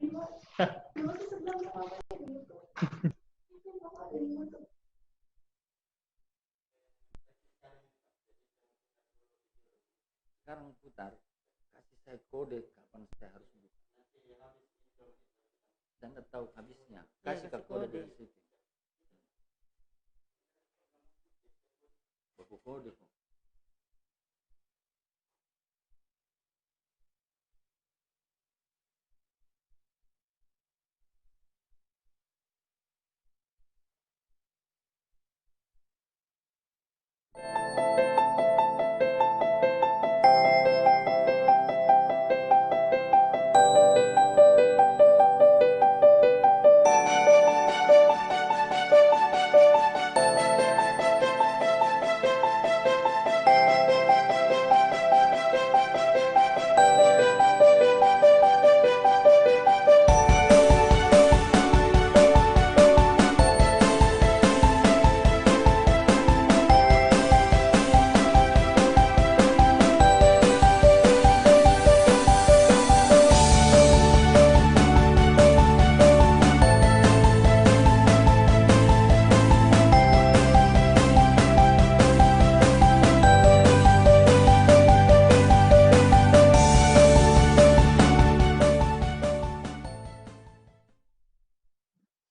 Sekarang putar, kasih saya kode kapan saya harus buka. Saya nggak tahu habisnya. Kasih ke kode dari situ. Baku kode kok.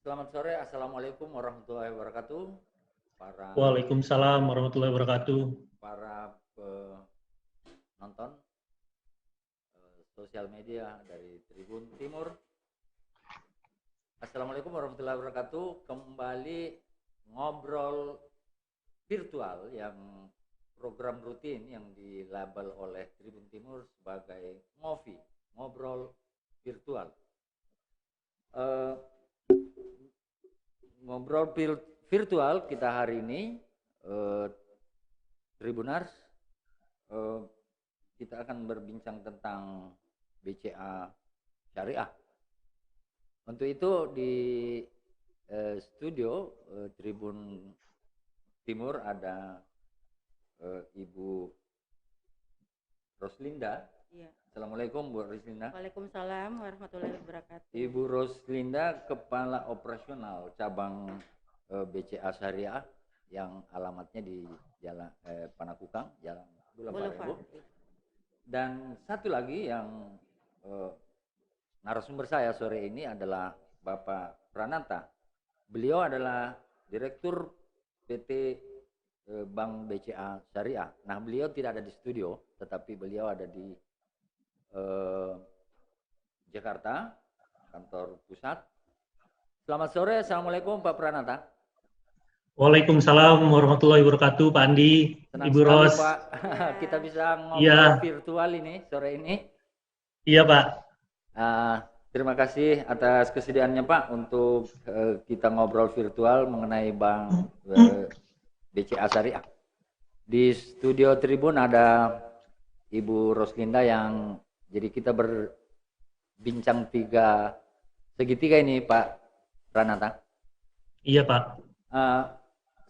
Selamat sore, Assalamualaikum warahmatullahi wabarakatuh. Waalaikumsalam warahmatullahi wabarakatuh. Para penonton sosial media dari Tribun Timur. Assalamualaikum warahmatullahi wabarakatuh. Kembali ngobrol virtual yang program rutin yang dilabel oleh Tribun Timur sebagai ngopi, ngobrol virtual. Ngobrol virtual kita hari ini, Tribunars, kita akan berbincang tentang BCA Syariah. Untuk itu di studio Tribun Timur ada Ibu Roslinda. Iya. Assalamualaikum Bu Roslinda. Waalaikumsalam warahmatullahi wabarakatuh. Ibu Roslinda, Kepala Operasional Cabang BCA Syariah yang alamatnya di Jalan Panakukang, Jalan Boulevard. Dan satu lagi yang narasumber saya sore ini adalah Bapak Pranata. Beliau adalah Direktur PT Bank BCA Syariah. Nah, beliau tidak ada di studio, tetapi beliau ada di Jakarta, kantor pusat. Selamat sore, Assalamualaikum Pak Pranata. Waalaikumsalam warahmatullahi wabarakatuh, Pak Andi, Senang Ibu sekali, Ros. Pak. Kita bisa ngobrol virtual ini sore ini. Iya, Pak. Terima kasih atas kesediaannya, Pak, untuk kita ngobrol virtual mengenai Bank BCA Syariah. Di studio Tribun ada Ibu Roslinda yang jadi kita berbincang segitiga ini, Pak Pranata. Iya, Pak.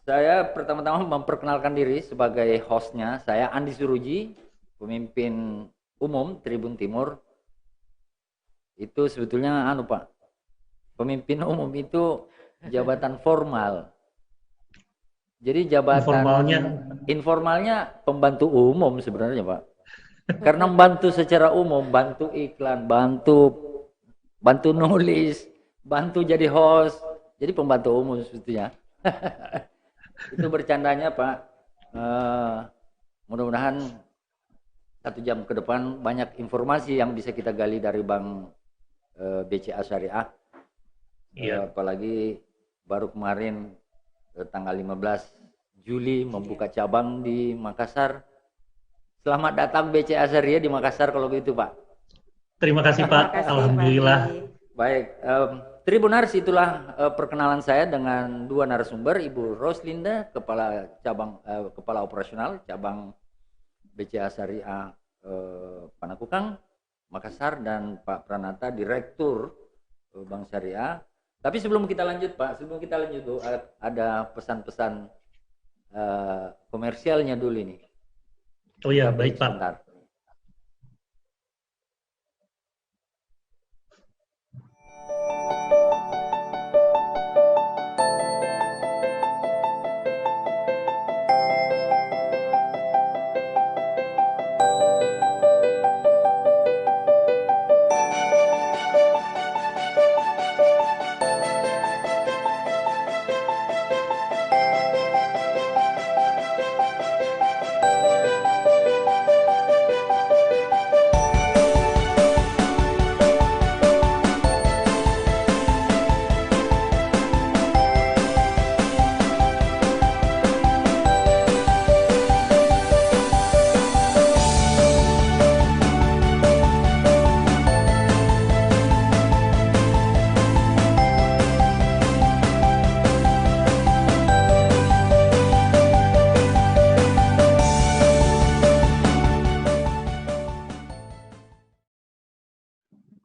Saya pertama-tama memperkenalkan diri sebagai hostnya. Saya Andi Suruji, pemimpin umum Tribun Timur. Itu sebetulnya Pak, pemimpin umum itu jabatan formal. Jadi jabatan informalnya pembantu umum sebenarnya, Pak. Karena membantu secara umum, bantu iklan, bantu nulis, bantu jadi host, jadi pembantu umum sebetulnya. Itu bercandanya, Pak. Mudah-mudahan 1 jam ke depan banyak informasi yang bisa kita gali dari Bank BCA Syariah. Apalagi baru kemarin tanggal 15 Juli membuka cabang di Makassar. Selamat datang BCA Syariah di Makassar kalau begitu, Pak. Terima kasih, Pak. Alhamdulillah. Baik, Tribunars, itulah perkenalan saya dengan 2 narasumber, Ibu Roslinda, Kepala Operasional Cabang BCA Syariah Panakukang, Makassar, dan Pak Pranata, Direktur Bank Syariah. Tapi sebelum kita lanjut, Pak, ada pesan-pesan komersialnya dulu ini. Oh iya, baik, Pak. Sebentar.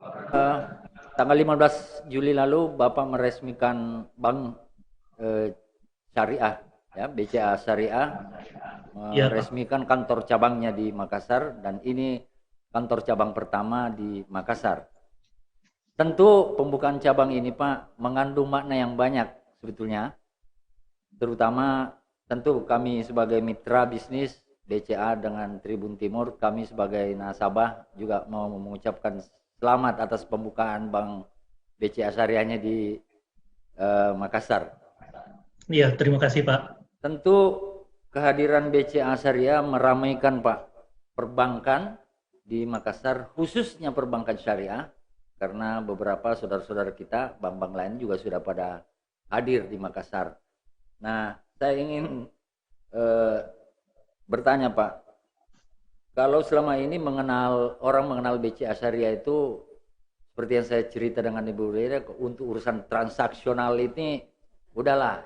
Eh, Tanggal 15 Juli lalu Bapak meresmikan Bank Syariah, ya, BCA Syariah, Iya, Pak. meresmikan kantor cabangnya di Makassar, dan ini kantor cabang pertama di Makassar. Tentu pembukaan cabang ini, Pak, mengandung makna yang banyak sebetulnya, terutama tentu kami sebagai mitra bisnis BCA dengan Tribun Timur, kami sebagai nasabah juga mau mengucapkan selamat atas pembukaan Bank BCA Syariahnya di Makassar. Iya, terima kasih, Pak. Tentu kehadiran BCA Syariah meramaikan, Pak, perbankan di Makassar, khususnya perbankan syariah, karena beberapa saudara-saudara kita bank-bank lain juga sudah pada hadir di Makassar. Nah, saya ingin bertanya, Pak, kalau selama ini orang mengenal BCA Syariah itu seperti yang saya cerita dengan Ibu Rida, untuk urusan transaksional ini udahlah,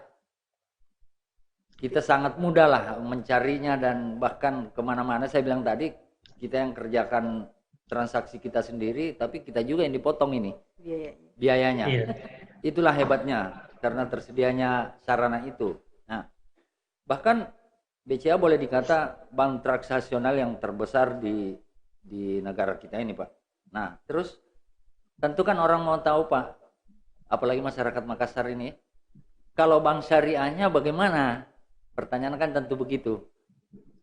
kita sangat mudah lah mencarinya, dan bahkan kemana-mana saya bilang tadi, kita yang kerjakan transaksi kita sendiri, tapi kita juga yang dipotong ini biayanya. Iya. Itulah hebatnya, karena tersedianya sarana itu. Nah, bahkan BCA boleh dikata bank transaksional yang terbesar di negara kita ini, Pak. Nah, terus tentu kan orang mau tahu, Pak, apalagi masyarakat Makassar ini, kalau bank syariahnya bagaimana? Pertanyaan kan tentu begitu.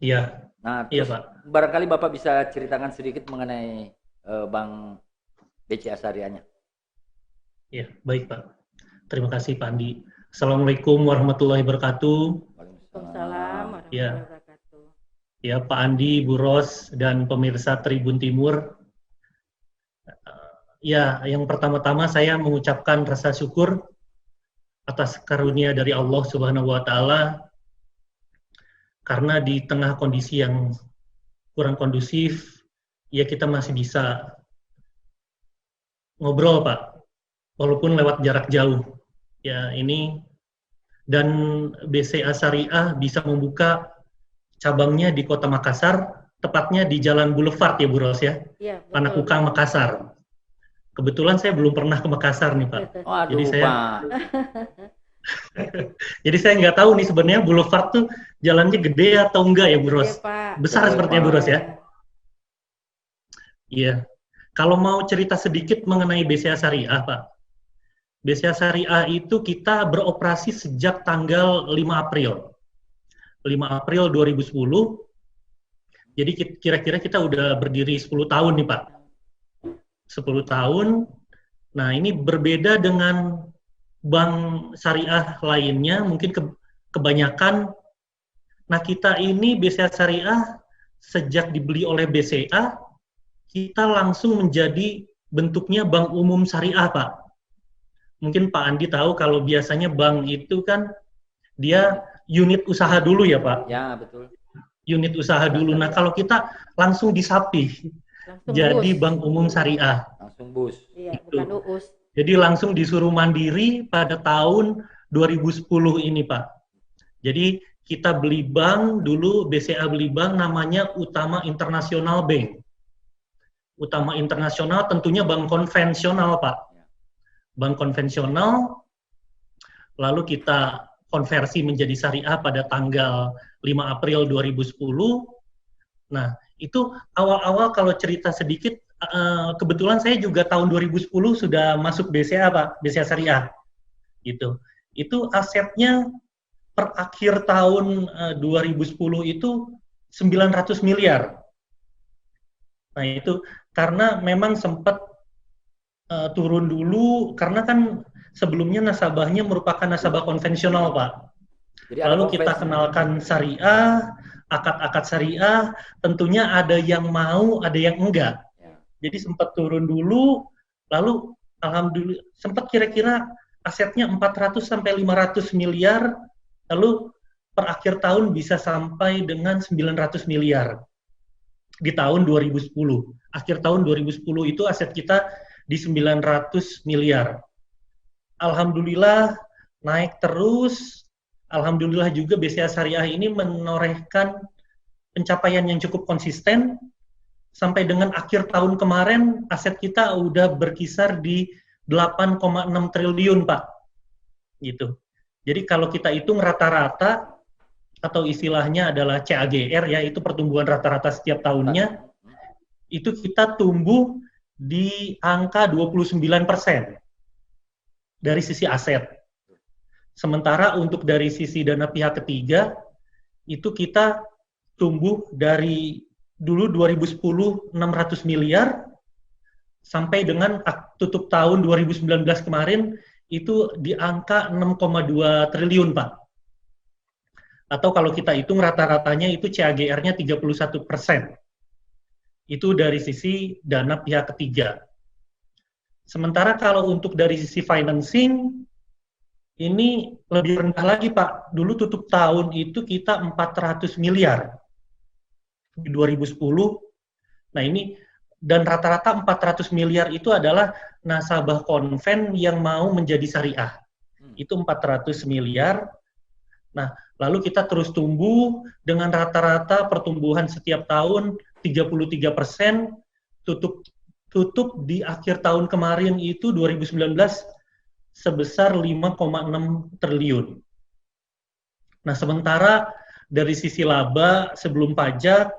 Iya. Nah, Iya, terus Pak. barangkali Bapak bisa ceritakan sedikit mengenai bank BCA Syariahnya. Iya, baik, Pak. Terima kasih, Pak Andi. Assalamualaikum warahmatullahi wabarakatuh. Waalaikumsalam warahmatullahi Ya. wabarakatuh. Ya, Pak Andi, Bu Ros, dan pemirsa Tribun Timur. Ya, yang pertama-tama saya mengucapkan rasa syukur atas karunia dari Allah Subhanahu wa Ta'ala, karena di tengah kondisi yang kurang kondusif, ya kita masih bisa ngobrol, Pak, walaupun lewat jarak jauh. Ya, ini, dan BCA Syariah bisa membuka cabangnya di Kota Makassar, tepatnya di Jalan Boulevard ya, Bu Ros, ya? Iya, betul. Panakukang, Makassar. Kebetulan saya belum pernah ke Makassar nih, Pak. Oh, aduh, Jadi saya, Pak. jadi saya nggak tahu nih sebenarnya Boulevard tuh jalannya gede atau enggak ya, Bu Ros? Iya, Pak. Besar Betul, sepertinya, Bu Pak. Ros, ya? Iya. Kalau mau cerita sedikit mengenai BCA Syariah, Pak. BCA Syariah itu kita beroperasi sejak tanggal 5 April. 5 April 2010. Jadi kira-kira kita udah berdiri 10 tahun nih, Pak. 10 tahun. Nah, ini berbeda dengan bank syariah lainnya, mungkin kebanyakan. Nah, kita ini BCA Syariah sejak dibeli oleh BCA, kita langsung menjadi bentuknya bank umum syariah, Pak. Mungkin Pak Andi tahu kalau biasanya bank itu kan dia unit usaha dulu ya, Pak. Ya, betul. Unit usaha dulu. Nah, kalau kita langsung disapih Langsung jadi bus. bank umum syariah. Langsung bus. Iya, Itu. bukan UUS. Jadi langsung disuruh mandiri pada tahun 2010 ini, Pak. Jadi kita beli bank dulu, BCA beli bank namanya Utama International Bank. Utama Internasional tentunya bank konvensional, Pak. Bank konvensional, lalu kita konversi menjadi syariah pada tanggal 5 April 2010. Nah, itu awal-awal kalau cerita sedikit, kebetulan saya juga tahun 2010 sudah masuk BCA, Pak, BCA Syariah. Gitu. Itu asetnya per akhir tahun 2010 itu 900 miliar. Nah, itu karena memang sempat turun dulu, karena kan sebelumnya nasabahnya merupakan nasabah konvensional, Pak. Jadi lalu kita kenalkan syariah, akad-akad syariah, tentunya ada yang mau, ada yang enggak. Ya. Jadi sempat turun dulu, lalu alhamdulillah sempat kira-kira asetnya 400 sampai 500 miliar, lalu per akhir tahun bisa sampai dengan 900 miliar di tahun 2010. Akhir tahun 2010 itu aset kita di 900 miliar. Alhamdulillah naik terus. Alhamdulillah juga BCA Syariah ini menorehkan pencapaian yang cukup konsisten. sampai dengan akhir tahun kemarin aset kita udah berkisar di 8,6 triliun, Pak. Gitu. Jadi kalau kita hitung rata-rata atau istilahnya adalah CAGR, ya, itu pertumbuhan rata-rata setiap tahunnya, itu kita tumbuh di angka 29% dari sisi aset. Sementara untuk dari sisi dana pihak ketiga, itu kita tumbuh dari dulu 2010 600 miliar, sampai dengan tutup tahun 2019 kemarin, itu di angka 6,2 triliun, Pak. Atau kalau kita hitung rata-ratanya itu CAGR-nya 31%. Itu dari sisi dana pihak ketiga. Sementara kalau untuk dari sisi financing, ini lebih rendah lagi, Pak. Dulu tutup tahun itu kita 400 miliar di 2010. Nah ini, dan rata-rata 400 miliar itu adalah nasabah konven yang mau menjadi syariah. Itu 400 miliar. Nah, lalu kita terus tumbuh dengan rata-rata pertumbuhan setiap tahun 33%, tutup di akhir tahun kemarin itu 2019 sebesar 5,6 triliun. Nah, sementara dari sisi laba sebelum pajak,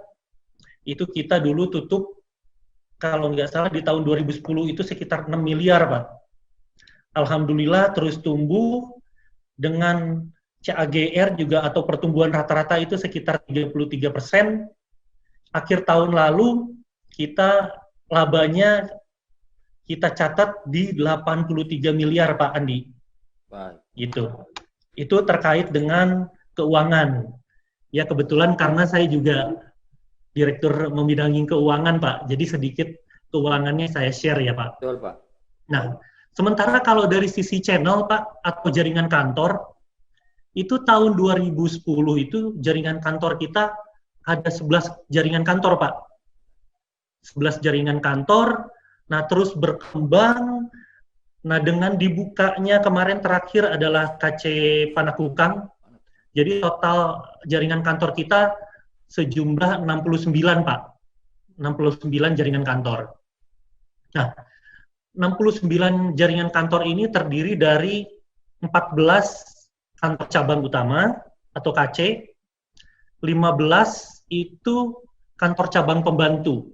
itu kita dulu tutup, kalau nggak salah di tahun 2010 itu sekitar 6 miliar, Pak. Alhamdulillah terus tumbuh dengan CAGR juga atau pertumbuhan rata-rata itu sekitar 33%. Akhir tahun lalu kita labanya kita catat di 83 miliar, Pak Andi. Baik. Gitu. Itu terkait dengan keuangan. Ya kebetulan karena saya juga direktur membidangi keuangan, Pak. Jadi sedikit keuangannya saya share ya, Pak. Betul, Pak. Nah, sementara kalau dari sisi channel, Pak, atau jaringan kantor, itu tahun 2010 itu jaringan kantor kita ada 11 jaringan kantor, Pak. 11 jaringan kantor, nah terus berkembang, nah dengan dibukanya kemarin terakhir adalah KC Panakukang, jadi total jaringan kantor kita sejumlah 69, Pak. 69 jaringan kantor. Nah, 69 jaringan kantor ini terdiri dari 14 kantor cabang utama atau KC, 15 itu kantor cabang pembantu.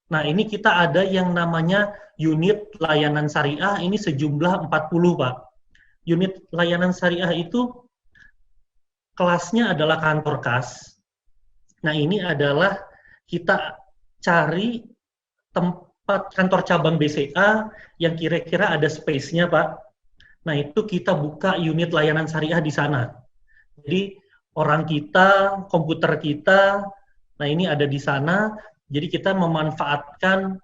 Nah, ini kita ada yang namanya unit layanan syariah, ini sejumlah 40, Pak. Unit layanan syariah itu kelasnya adalah kantor kas. Nah, ini adalah kita cari tempat kantor cabang BCA yang kira-kira ada space-nya, Pak. Nah, itu kita buka unit layanan syariah di sana. Jadi, orang kita, komputer kita, nah ini ada di sana, jadi kita memanfaatkan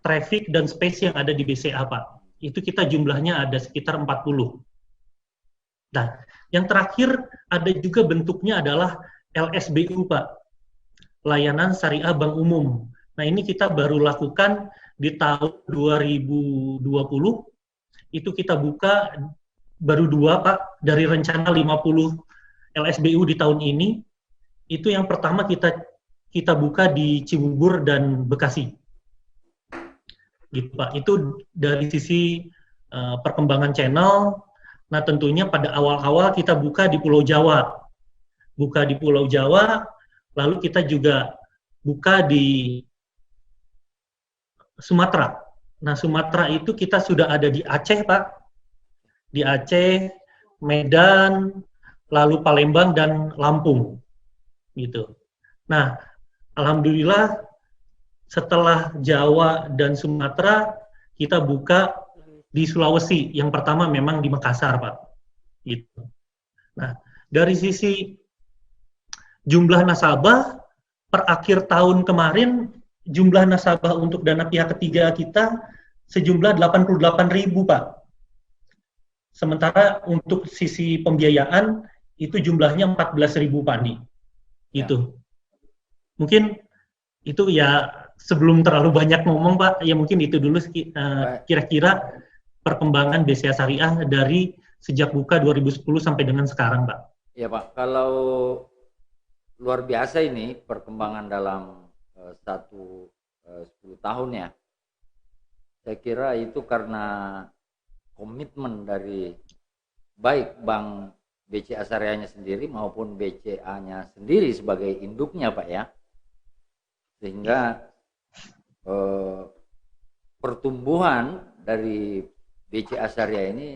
traffic dan space yang ada di BCA, Pak. Itu kita jumlahnya ada sekitar 40. Nah, yang terakhir ada juga bentuknya adalah LSBU, Pak. Layanan Syariah Bank Umum. Nah, ini kita baru lakukan di tahun 2020. Itu kita buka baru 2, Pak, dari rencana 50 LSBU di tahun ini. Itu yang pertama kita buka di Cibubur dan Bekasi. Gitu, Pak. Itu dari sisi perkembangan channel. Nah, tentunya pada awal-awal kita buka di Pulau Jawa. Buka di Pulau Jawa, lalu kita juga buka di Sumatera. Nah, Sumatera itu kita sudah ada di Aceh, Pak. Di Aceh, Medan, lalu Palembang dan Lampung. Gitu. Nah, alhamdulillah setelah Jawa dan Sumatera, kita buka di Sulawesi. Yang pertama memang di Makassar, Pak. Gitu. Nah, dari sisi jumlah nasabah, per akhir tahun kemarin, jumlah nasabah untuk dana pihak ketiga kita sejumlah 88.000, Pak. Sementara untuk sisi pembiayaan, itu jumlahnya 14.000, Pak Andi. Itu. Mungkin itu ya sebelum terlalu banyak ngomong, Pak, ya mungkin itu dulu kira-kira perkembangan BCA Syariah dari sejak buka 2010 sampai dengan sekarang, Pak. Ya, Pak. Kalau luar biasa ini perkembangan dalam 10 tahun ya. Saya kira itu karena komitmen dari baik Bank BCA Syariahnya sendiri maupun BCA-nya sendiri sebagai induknya Pak ya. Sehingga pertumbuhan dari BCA Syariah ini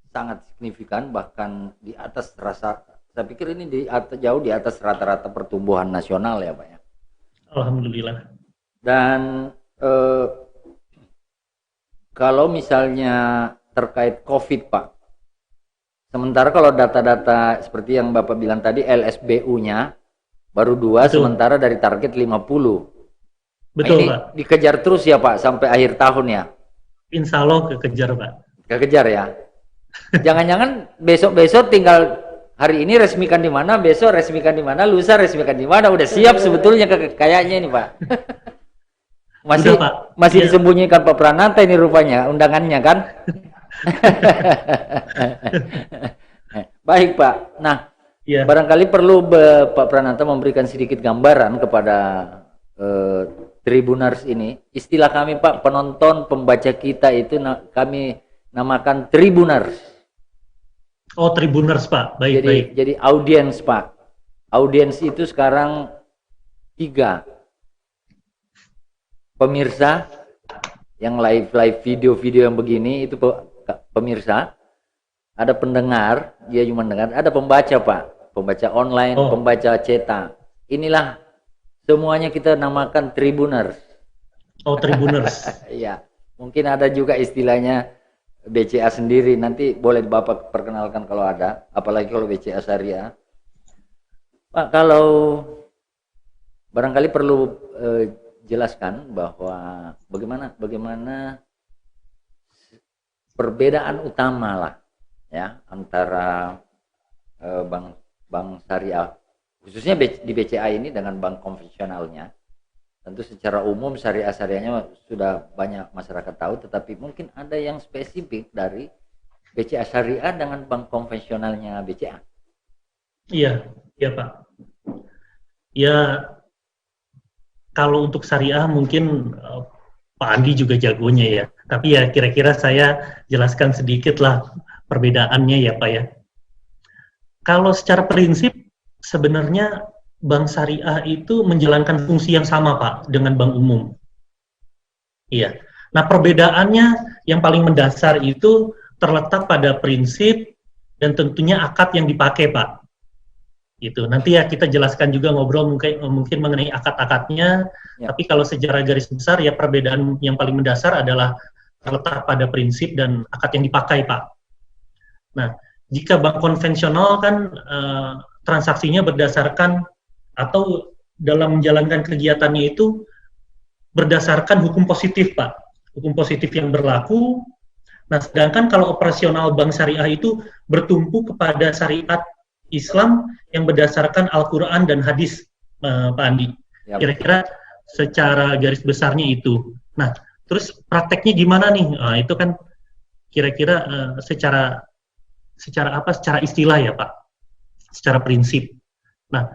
sangat signifikan, bahkan di atas saya pikir ini jauh di atas rata-rata pertumbuhan nasional ya Pak ya. Alhamdulillah. Dan kalau misalnya terkait COVID Pak, sementara kalau data-data seperti yang Bapak bilang tadi LSBU-nya baru 2, Betul. sementara dari target 50. Betul ini Pak. dikejar terus ya Pak sampai akhir tahun ya? Insya Allah kekejar Pak. Kekejar ya? Jangan-jangan besok-besok tinggal hari ini resmikan di mana, besok resmikan di mana, lusa resmikan di mana, udah siap sebetulnya kayaknya ini Pak. Masih Udah, Pak. masih Ya. Disembunyikan Pak Prananta ini rupanya undangannya kan? Baik Pak. Nah, Ya. barangkali perlu Pak Prananta memberikan sedikit gambaran kepada Tribuners ini. Istilah kami Pak, penonton pembaca kita itu kami namakan Tribuners. Oh, Tribuners Pak. Baik. Jadi audiens Pak. Audiens itu sekarang 3. Pemirsa yang live video yang begini itu pemirsa. Ada pendengar, dia cuma dengar. Ada pembaca Pak, pembaca online, pembaca cetak. Inilah semuanya kita namakan Tribuners. Oh, Tribuners. Iya, mungkin ada juga istilahnya BCA sendiri. Nanti boleh Bapak perkenalkan kalau ada, apalagi kalau BCA Syariah. Pak, kalau barangkali perlu jelaskan bahwa bagaimana perbedaan utama lah ya antara bank syariah khususnya di BCA ini dengan bank konvensionalnya. Tentu secara umum syariahnya sudah banyak masyarakat tahu, tetapi mungkin ada yang spesifik dari BCA Syariah dengan bank konvensionalnya BCA. Iya Pak. Ya, kalau untuk syariah mungkin Pak Andi juga jagonya ya. Tapi ya kira-kira saya jelaskan sedikit lah perbedaannya ya Pak ya. Kalau secara prinsip sebenarnya bank syariah itu menjalankan fungsi yang sama Pak dengan bank umum. Iya. Nah, perbedaannya yang paling mendasar itu terletak pada prinsip dan tentunya akad yang dipakai Pak. Gitu. Nanti ya kita jelaskan juga ngobrol mungkin mengenai akad-akadnya. Ya. Tapi kalau secara garis besar ya perbedaan yang paling mendasar adalah terletak pada prinsip dan akad yang dipakai Pak. Nah, jika bank konvensional kan transaksinya berdasarkan atau dalam menjalankan kegiatannya itu berdasarkan hukum positif Pak, hukum positif yang berlaku. Nah, sedangkan kalau operasional bank syariah itu bertumpu kepada syariat Islam yang berdasarkan Al-Quran dan hadis Pak Andi. Kira-kira secara garis besarnya itu. Nah, terus prakteknya gimana nih? Nah, itu kan kira-kira secara istilah ya Pak, secara prinsip. Nah,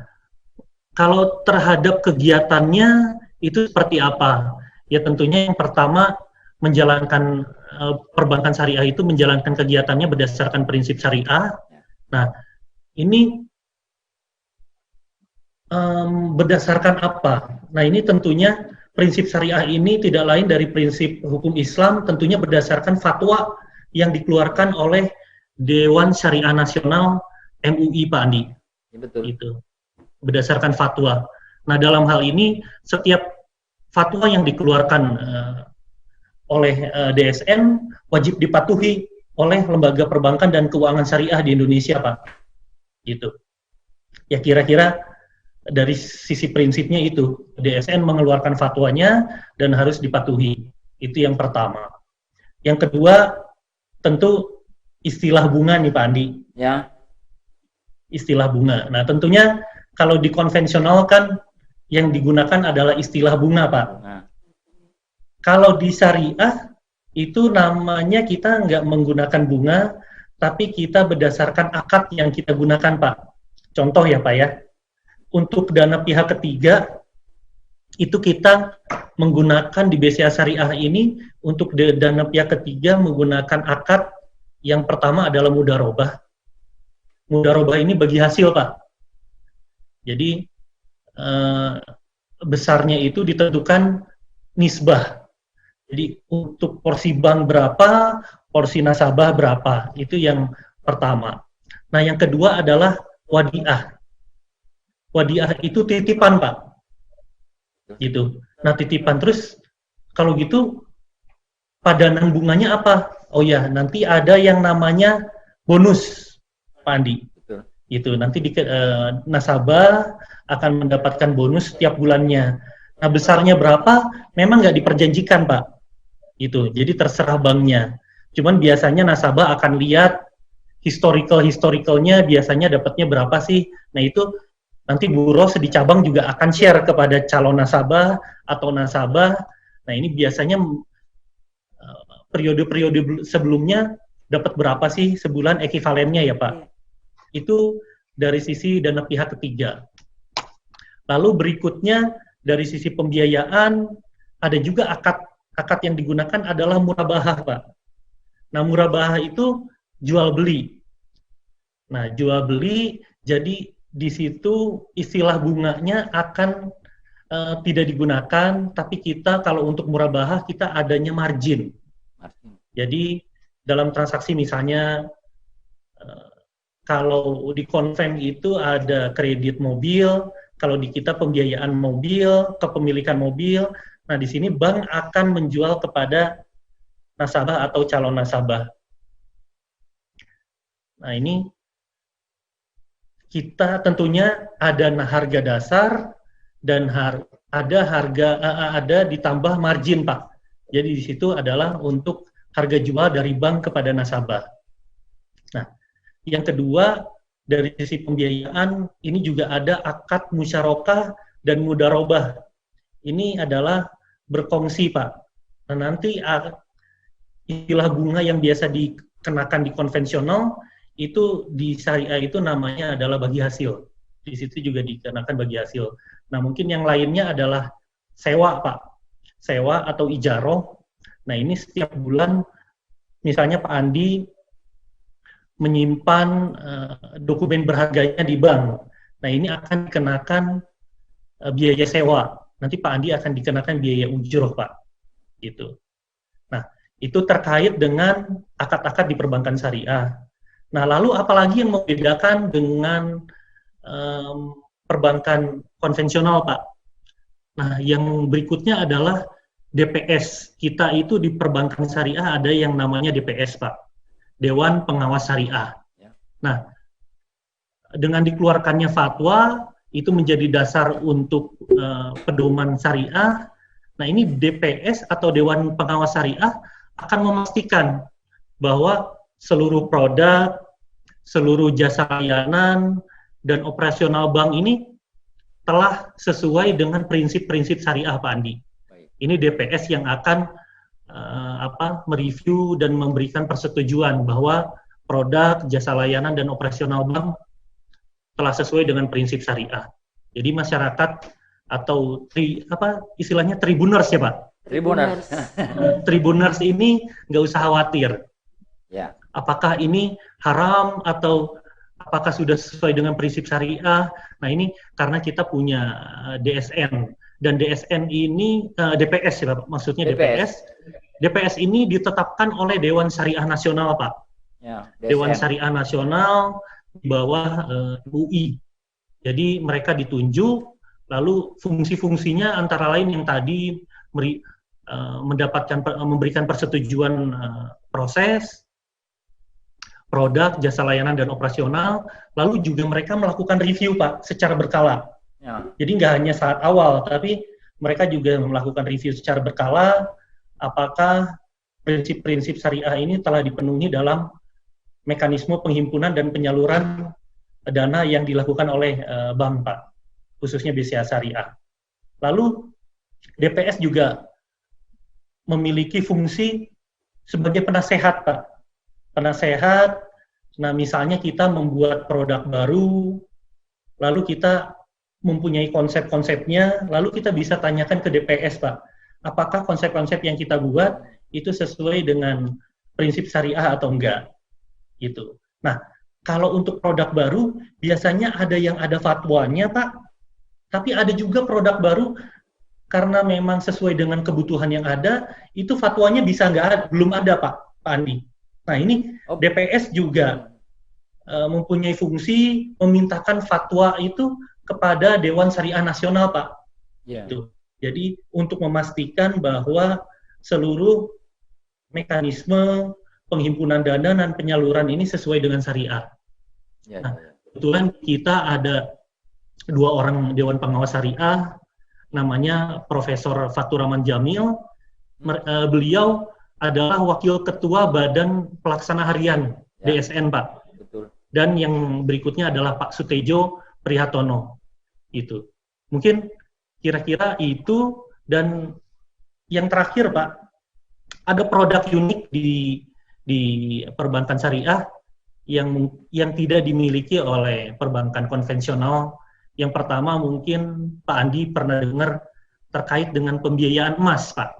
kalau terhadap kegiatannya itu seperti apa? Ya tentunya yang pertama menjalankan perbankan syariah itu menjalankan kegiatannya berdasarkan prinsip syariah. Nah, ini berdasarkan apa? Nah, ini tentunya prinsip syariah ini tidak lain dari prinsip hukum Islam, tentunya berdasarkan fatwa yang dikeluarkan oleh Dewan Syariah Nasional MUI Pak Andi. Betul. Itu berdasarkan fatwa. Nah, dalam hal ini setiap fatwa yang dikeluarkan oleh DSN wajib dipatuhi oleh lembaga perbankan dan keuangan syariah di Indonesia, Pak. Gitu. Ya kira-kira dari sisi prinsipnya itu DSN mengeluarkan fatwanya dan harus dipatuhi. Itu yang pertama. Yang kedua tentu istilah bunga nih Pak Andi. Ya. Istilah bunga. Nah, tentunya kalau di konvensional kan yang digunakan adalah istilah bunga, Pak. Nah. Kalau di syariah itu namanya kita nggak menggunakan bunga, tapi kita berdasarkan akad yang kita gunakan, Pak. Contoh ya, Pak ya. Untuk dana pihak ketiga, itu kita menggunakan di BCA Syariah ini untuk dana pihak ketiga menggunakan akad yang pertama adalah mudharabah. Mudharabah ini bagi hasil, Pak. Jadi besarnya itu ditentukan nisbah. Jadi untuk porsi bank berapa, porsi nasabah berapa, itu yang pertama. Nah, yang kedua adalah wadiah. Wadiah itu titipan, Pak. Gitu. Nah, titipan terus kalau gitu padanan bunganya apa? Oh ya, nanti ada yang namanya bonus, Pak Andi. Betul. Itu nanti nasabah akan mendapatkan bonus setiap bulannya. Nah, besarnya berapa? Memang nggak diperjanjikan, Pak. Itu. Jadi terserah banknya. Cuman biasanya nasabah akan lihat historicalnya biasanya dapatnya berapa sih. Nah, itu nanti Bu Ros di cabang juga akan share kepada calon nasabah atau nasabah. Nah, ini biasanya periode-periode sebelumnya dapat berapa sih sebulan ekivalennya ya, Pak? Itu dari sisi dana pihak ketiga. Lalu berikutnya dari sisi pembiayaan ada juga akad yang digunakan adalah murabahah, Pak. Nah, murabahah itu jual beli. Nah, jual beli jadi di situ istilah bunganya akan tidak digunakan, tapi kita kalau untuk murabahah kita adanya margin. Jadi dalam transaksi misalnya kalau di konven itu ada kredit mobil, kalau di kita pembiayaan mobil, kepemilikan mobil. Nah, di sini bank akan menjual kepada nasabah atau calon nasabah. Nah, ini kita tentunya ada harga dasar dan ada ditambah margin, Pak. Jadi di situ adalah untuk harga jual dari bank kepada nasabah. Nah, yang kedua dari sisi pembiayaan ini juga ada akad musyarakah dan mudharabah. Ini adalah berkongsi, Pak. Nah, nanti istilah bunga yang biasa dikenakan di konvensional itu di syariah itu namanya adalah bagi hasil. Di situ juga dikenakan bagi hasil. Nah, mungkin yang lainnya adalah sewa, Pak. Sewa atau ijaroh. Nah, ini setiap bulan misalnya Pak Andi menyimpan dokumen berharganya di bank. Nah, ini akan dikenakan biaya sewa. Nanti Pak Andi akan dikenakan biaya ujroh, Pak. Gitu. Nah, itu terkait dengan akad-akad di perbankan syariah. Nah, lalu apalagi yang membedakan dengan perbankan konvensional, Pak? Nah, yang berikutnya adalah DPS. Kita itu di perbankan syariah ada yang namanya DPS, Pak. Dewan Pengawas Syariah. Nah, dengan dikeluarkannya fatwa, itu menjadi dasar untuk pedoman syariah. Nah, ini DPS atau Dewan Pengawas Syariah akan memastikan bahwa seluruh produk, seluruh jasa layanan, dan operasional bank ini telah sesuai dengan prinsip-prinsip syariah, Pak Andi. Ini DPS yang akan mereview dan memberikan persetujuan bahwa produk, jasa layanan, dan operasional bank telah sesuai dengan prinsip syariah. Jadi masyarakat atau istilahnya tribuners ya, Pak? Tribuners. Tribuners ini nggak usah khawatir. Ya. Apakah ini haram atau apakah sudah sesuai dengan prinsip syariah? Nah, ini karena kita punya DSN dan DSN ini DPS ya, Pak. Maksudnya DPS. DPS ini ditetapkan oleh Dewan Syariah Nasional, Pak. Ya, Dewan Syariah Nasional di bawah UI. Jadi mereka ditunjuk, lalu fungsi-fungsinya antara lain yang tadi memberikan persetujuan proses, produk, jasa layanan, dan operasional, lalu juga mereka melakukan review, Pak, secara berkala. Ya. Jadi nggak hanya saat awal, tapi mereka juga melakukan review secara berkala, apakah prinsip-prinsip syariah ini telah dipenuhi dalam mekanisme penghimpunan dan penyaluran dana yang dilakukan oleh bank, Pak, khususnya BCA Syariah. Lalu DPS juga memiliki fungsi sebagai penasehat, Pak. Penasehat, nah misalnya kita membuat produk baru, lalu kita mempunyai konsep-konsepnya, lalu kita bisa tanyakan ke DPS, Pak. Apakah konsep-konsep yang kita buat itu sesuai dengan prinsip syariah atau enggak? Gitu. Nah, kalau untuk produk baru, biasanya ada yang ada fatwanya, Pak. Tapi ada juga produk baru, karena memang sesuai dengan kebutuhan yang ada, itu fatwanya bisa belum ada, Pak Andi. Nah, ini DPS juga mempunyai fungsi memintakan fatwa itu kepada Dewan Syariah Nasional, Pak. Yeah. Gitu. Jadi untuk memastikan bahwa seluruh mekanisme penghimpunan dana dan penyaluran ini sesuai dengan syariah. Yeah, nah, kebetulan kita ada 2 orang Dewan Pengawas Syariah, namanya Profesor Fatur Rahman Jamil. Beliau adalah Wakil Ketua Badan Pelaksana Harian DSN, Pak. Betul. Dan yang berikutnya adalah Pak Sutejo Prihatono. Itu. Mungkin kira-kira itu. Dan yang terakhir, Pak, ada produk unik di perbankan syariah yang tidak dimiliki oleh perbankan konvensional. Yang pertama mungkin Pak Andi pernah dengar terkait dengan pembiayaan emas, Pak.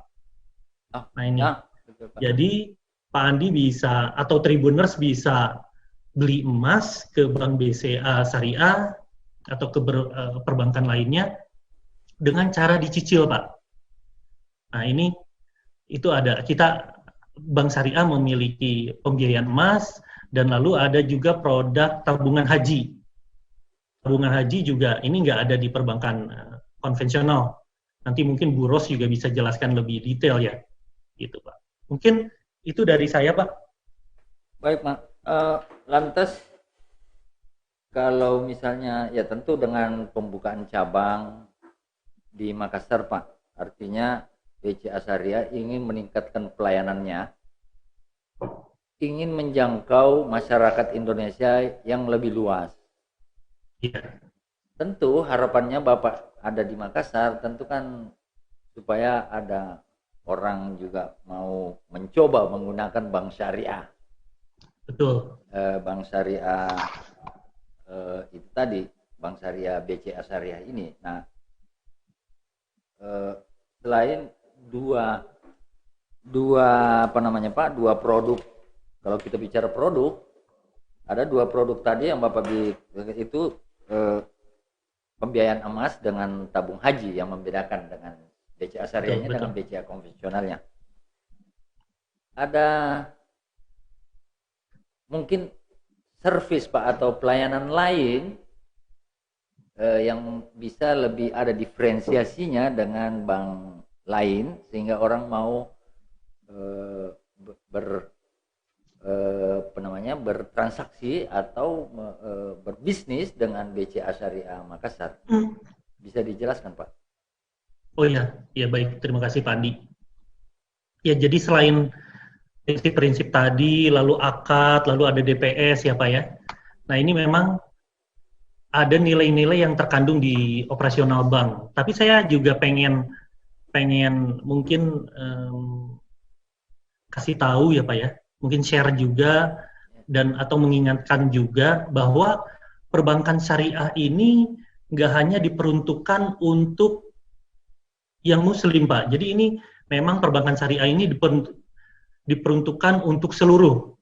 Nah ini. Betul, Pak. Jadi Pak Andi bisa atau Tribuners bisa beli emas ke Bank BCA Syariah atau ke perbankan lainnya dengan cara dicicil, Pak. Nah ini itu ada, kita Bank Syariah memiliki pembiayaan emas, dan lalu ada juga produk tabungan haji. Tabungan haji juga ini nggak ada di perbankan konvensional. Nanti mungkin Bu Ros juga bisa jelaskan lebih detail ya, gitu Pak. Mungkin itu dari saya, Pak. Baik, Pak. Lantas kalau misalnya ya tentu dengan pembukaan cabang di Makassar, Pak, artinya BCA Syariah ingin meningkatkan pelayanannya, ingin menjangkau masyarakat Indonesia yang lebih luas. Ya. Tentu harapannya Bapak ada di Makassar, tentu kan supaya ada orang juga mau mencoba menggunakan bank syariah. Betul. Bank syariah itu tadi, bank syariah BCA Syariah ini. Nah, selain dua apa namanya, Pak, 2 produk. Kalau kita bicara produk, ada 2 produk tadi yang Bapak itu pembiayaan emas dengan tabung haji yang membedakan dengan BCA Syariahnya dengan BCA konvensionalnya. Ada mungkin servis, Pak, atau pelayanan lain yang bisa lebih ada diferensiasinya dengan bank lain sehingga orang mau bertransaksi atau berbisnis dengan BCA Syariah Makassar. Bisa dijelaskan, Pak? Oh ya, ya baik, terima kasih Pak Andi. Ya, jadi selain prinsip-prinsip tadi, lalu akad, lalu ada DPS ya Pak ya. Nah ini memang ada nilai-nilai yang terkandung di operasional bank. Tapi saya juga pengen mungkin kasih tahu ya Pak ya, mungkin share juga dan atau mengingatkan juga bahwa perbankan syariah ini nggak hanya diperuntukkan untuk yang muslim, Pak. Jadi ini memang perbankan syariah ini diperuntukkan untuk seluruh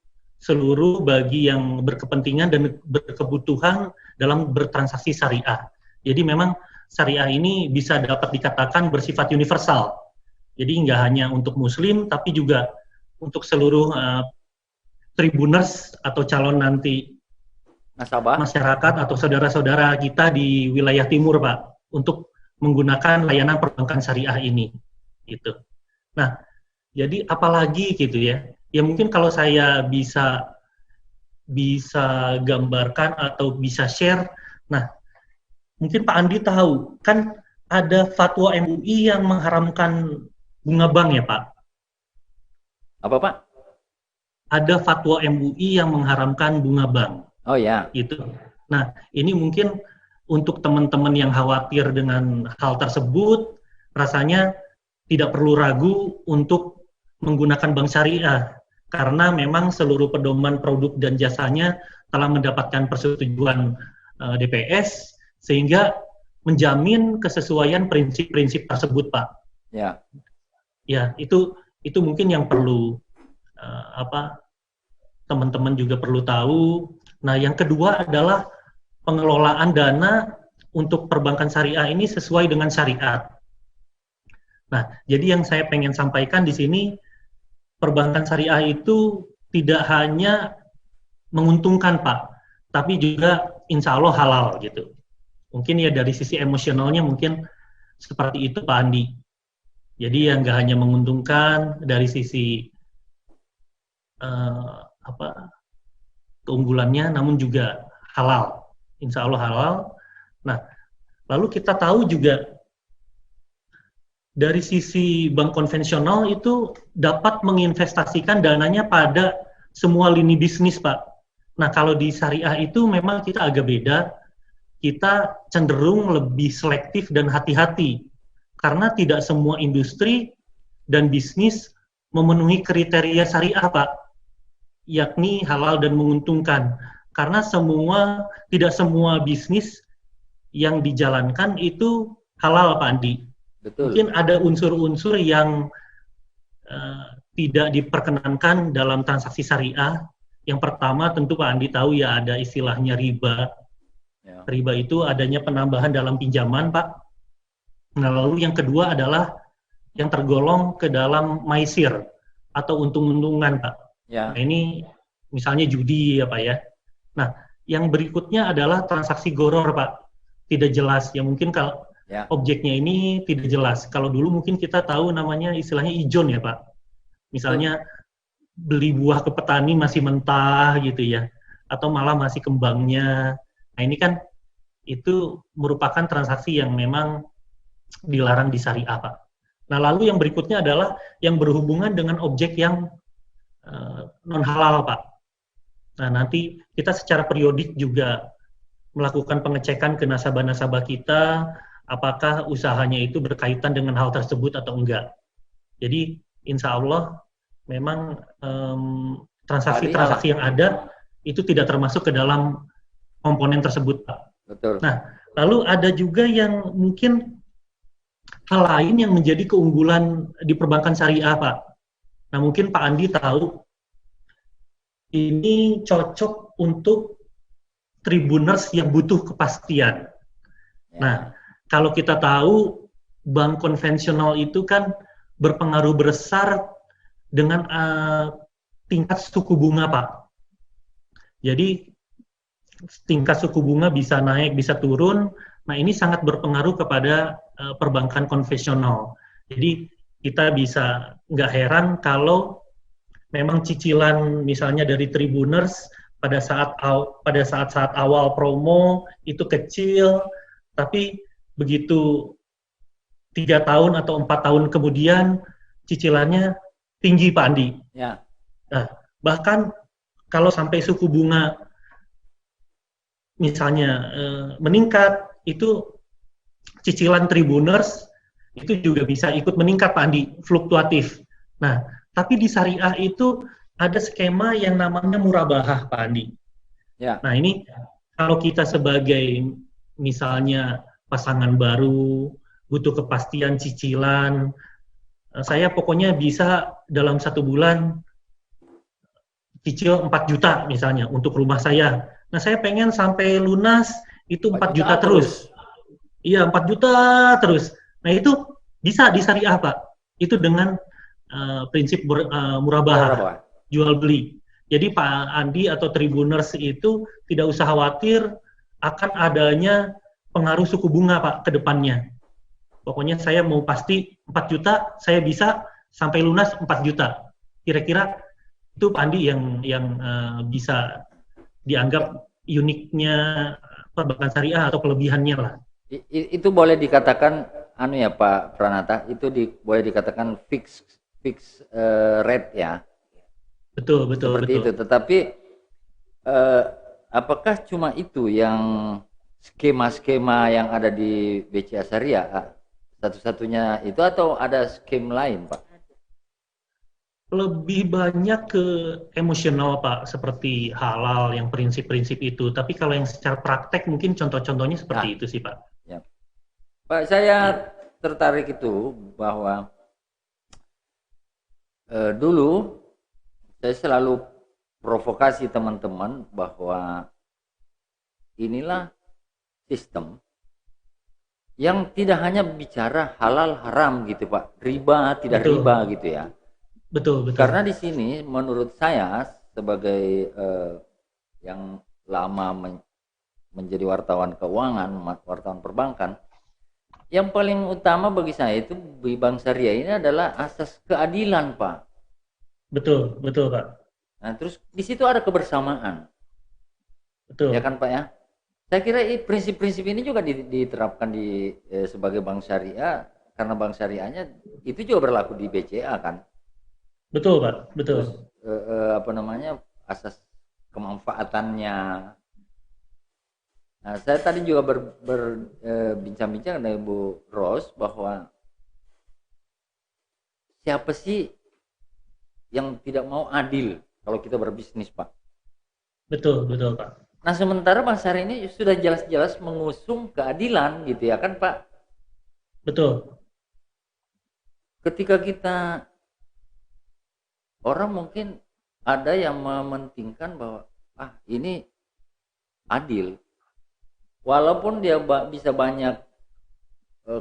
bagi yang berkepentingan dan berkebutuhan dalam bertransaksi syariah. Jadi memang syariah ini bisa dapat dikatakan bersifat universal. Jadi nggak hanya untuk muslim, tapi juga untuk seluruh tribuners atau calon nanti nasabah, masyarakat atau saudara-saudara kita di wilayah timur, Pak, untuk menggunakan layanan perbankan syariah ini, gitu. Nah, jadi apalagi gitu ya? Ya mungkin kalau saya bisa gambarkan atau bisa share. Nah, mungkin Pak Andi tahu kan ada fatwa MUI yang mengharamkan bunga bank ya, Pak? Apa, Pak? Ada fatwa MUI yang mengharamkan bunga bank. Oh ya. Gitu. Nah, ini mungkin untuk teman-teman yang khawatir dengan hal tersebut, rasanya tidak perlu ragu untuk menggunakan bank syariah, karena memang seluruh pedoman produk dan jasanya telah mendapatkan persetujuan DPS, sehingga menjamin kesesuaian prinsip-prinsip tersebut, Pak. Ya. Ya, itu mungkin yang perlu teman-teman juga perlu tahu. Nah, yang kedua adalah pengelolaan dana untuk perbankan syariah ini sesuai dengan syariat. Nah, jadi yang saya pengen sampaikan di sini, perbankan syariah itu tidak hanya menguntungkan, Pak, tapi juga insya Allah halal gitu. Mungkin ya dari sisi emosionalnya mungkin seperti itu, Pak Andi. Jadi yang nggak hanya menguntungkan dari sisi keunggulannya, namun juga halal, insya Allah halal. Nah, lalu kita tahu juga dari sisi bank konvensional itu dapat menginvestasikan dananya pada semua lini bisnis, Pak. Nah, kalau di syariah itu memang kita agak beda, kita cenderung lebih selektif dan hati-hati, karena tidak semua industri dan bisnis memenuhi kriteria syariah, Pak, yakni halal dan menguntungkan. Karena tidak semua bisnis yang dijalankan itu halal, Pak Andi. Betul. Mungkin ada unsur-unsur yang tidak diperkenankan dalam transaksi syariah. Yang pertama tentu Pak Andi tahu ya, ada istilahnya riba. Ya. Riba itu adanya penambahan dalam pinjaman, Pak. Nah, lalu yang kedua adalah yang tergolong ke dalam maisir atau untung-untungan, Pak. Ya. Nah, ini misalnya judi ya, Pak ya. Nah, yang berikutnya adalah transaksi goror, Pak. Tidak jelas. Ya mungkin kalau objeknya ini tidak jelas. Kalau dulu mungkin kita tahu namanya istilahnya ijon ya, Pak. Misalnya beli buah ke petani masih mentah gitu ya, atau malah masih kembangnya. Nah, ini kan itu merupakan transaksi yang memang dilarang di syariah, Pak. Nah, lalu yang berikutnya adalah yang berhubungan dengan objek yang non halal, Pak. Nah, nanti kita secara periodik juga melakukan pengecekan ke nasabah-nasabah kita, apakah usahanya itu berkaitan dengan hal tersebut atau enggak. Jadi, insya Allah memang transaksi-transaksi yang ada itu tidak termasuk ke dalam komponen tersebut, Pak. Betul. Nah, lalu ada juga yang mungkin hal lain yang menjadi keunggulan di perbankan syariah, Pak. Nah, mungkin Pak Andi tahu ini cocok untuk tribuners yang butuh kepastian. Ya. Nah, kalau kita tahu bank konvensional itu kan berpengaruh besar dengan tingkat suku bunga, Pak. Jadi tingkat suku bunga bisa naik, bisa turun. Nah, ini sangat berpengaruh kepada perbankan konvensional. Jadi kita bisa nggak heran kalau memang cicilan misalnya dari tribuners pada saat awal promo itu kecil, tapi begitu 3 tahun atau 4 tahun kemudian cicilannya tinggi, Pak Andi. Ya. Nah, bahkan kalau sampai suku bunga misalnya meningkat, itu cicilan tribuners itu juga bisa ikut meningkat, Pak Andi, fluktuatif. Nah, tapi di syariah itu ada skema yang namanya murabahah, Pak Andi. Ya. Nah, ini kalau kita sebagai misalnya pasangan baru, butuh kepastian cicilan, saya pokoknya bisa dalam 1 bulan cicil 4 juta misalnya untuk rumah saya. Nah, saya pengen sampai lunas itu 4 juta terus. Iya, 4 juta terus. Nah, itu bisa di syariah, Pak. Itu dengan prinsip murabahah, jual beli. Jadi Pak Andi atau tribuners itu tidak usah khawatir akan adanya pengaruh suku bunga, Pak, ke depannya. Pokoknya saya mau pasti 4 juta, saya bisa sampai lunas 4 juta. Kira-kira itu Pak Andi yang bisa dianggap uniknya perbankan syariah atau kelebihannya lah. Itu boleh dikatakan ya Pak Pranata, itu boleh dikatakan fix rate ya. Betul. Seperti itu. Tetapi apakah cuma itu yang skema-skema yang ada di BCA Syariah satu-satunya itu, atau ada skema lain, Pak? Lebih banyak ke emosional, Pak, seperti halal yang prinsip-prinsip itu. Tapi kalau yang secara praktek mungkin contoh-contohnya seperti itu sih, Pak. Ya. Pak, saya tertarik itu bahwa dulu saya selalu provokasi teman-teman bahwa inilah sistem yang tidak hanya bicara halal haram gitu Pak, riba tidak Betul. riba gitu ya. Betul, betul. Karena di sini menurut saya sebagai yang lama menjadi wartawan keuangan, wartawan perbankan, yang paling utama bagi saya itu di Bank Syariah ini adalah asas keadilan, Pak. Betul, betul, Pak. Nah, terus di situ ada kebersamaan. Betul. Ya kan, Pak ya? Saya kira prinsip-prinsip ini juga diterapkan di sebagai Bank Syariah, karena Bank Syariahnya itu juga berlaku di BCA kan. Betul, Pak. Betul. Terus, asas kemanfaatannya. Nah, saya tadi juga berbincang-bincang dengan Ibu Ros bahwa siapa sih yang tidak mau adil kalau kita berbisnis, Pak? Betul, betul, Pak. Nah, sementara Bang Syariah ini sudah jelas-jelas mengusung keadilan gitu ya kan, Pak? Betul. Ketika kita orang mungkin ada yang mementingkan bahwa ini adil. Walaupun dia bisa banyak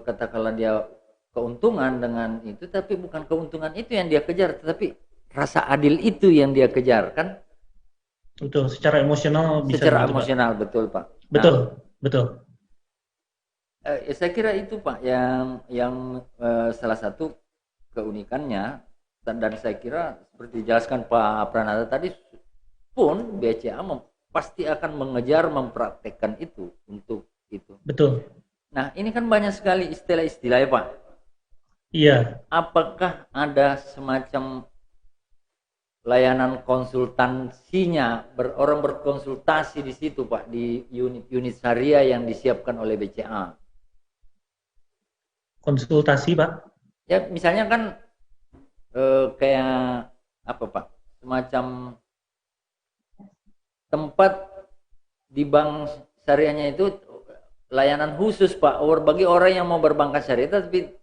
katakanlah dia keuntungan dengan itu, tapi bukan keuntungan itu yang dia kejar, tetapi rasa adil itu yang dia kejar kan? Betul, secara emosional bisa. Secara gitu, emosional, Pak. Betul Pak. Betul, betul. Saya kira itu Pak yang salah satu keunikannya, dan saya kira seperti dijelaskan Pak Pranata tadi pun BCA pasti akan mengejar mempraktekkan itu untuk itu. Betul. Nah, ini kan banyak sekali istilah-istilah ya, Pak. Iya. Apakah ada semacam layanan konsultansinya, orang berkonsultasi di situ, Pak, di unit-unit syariah yang disiapkan oleh BCA? Konsultasi, Pak? Ya, misalnya kan kayak apa, Pak? Semacam tempat di bank syariahnya itu layanan khusus Pak bagi orang yang mau berbank syariah tapi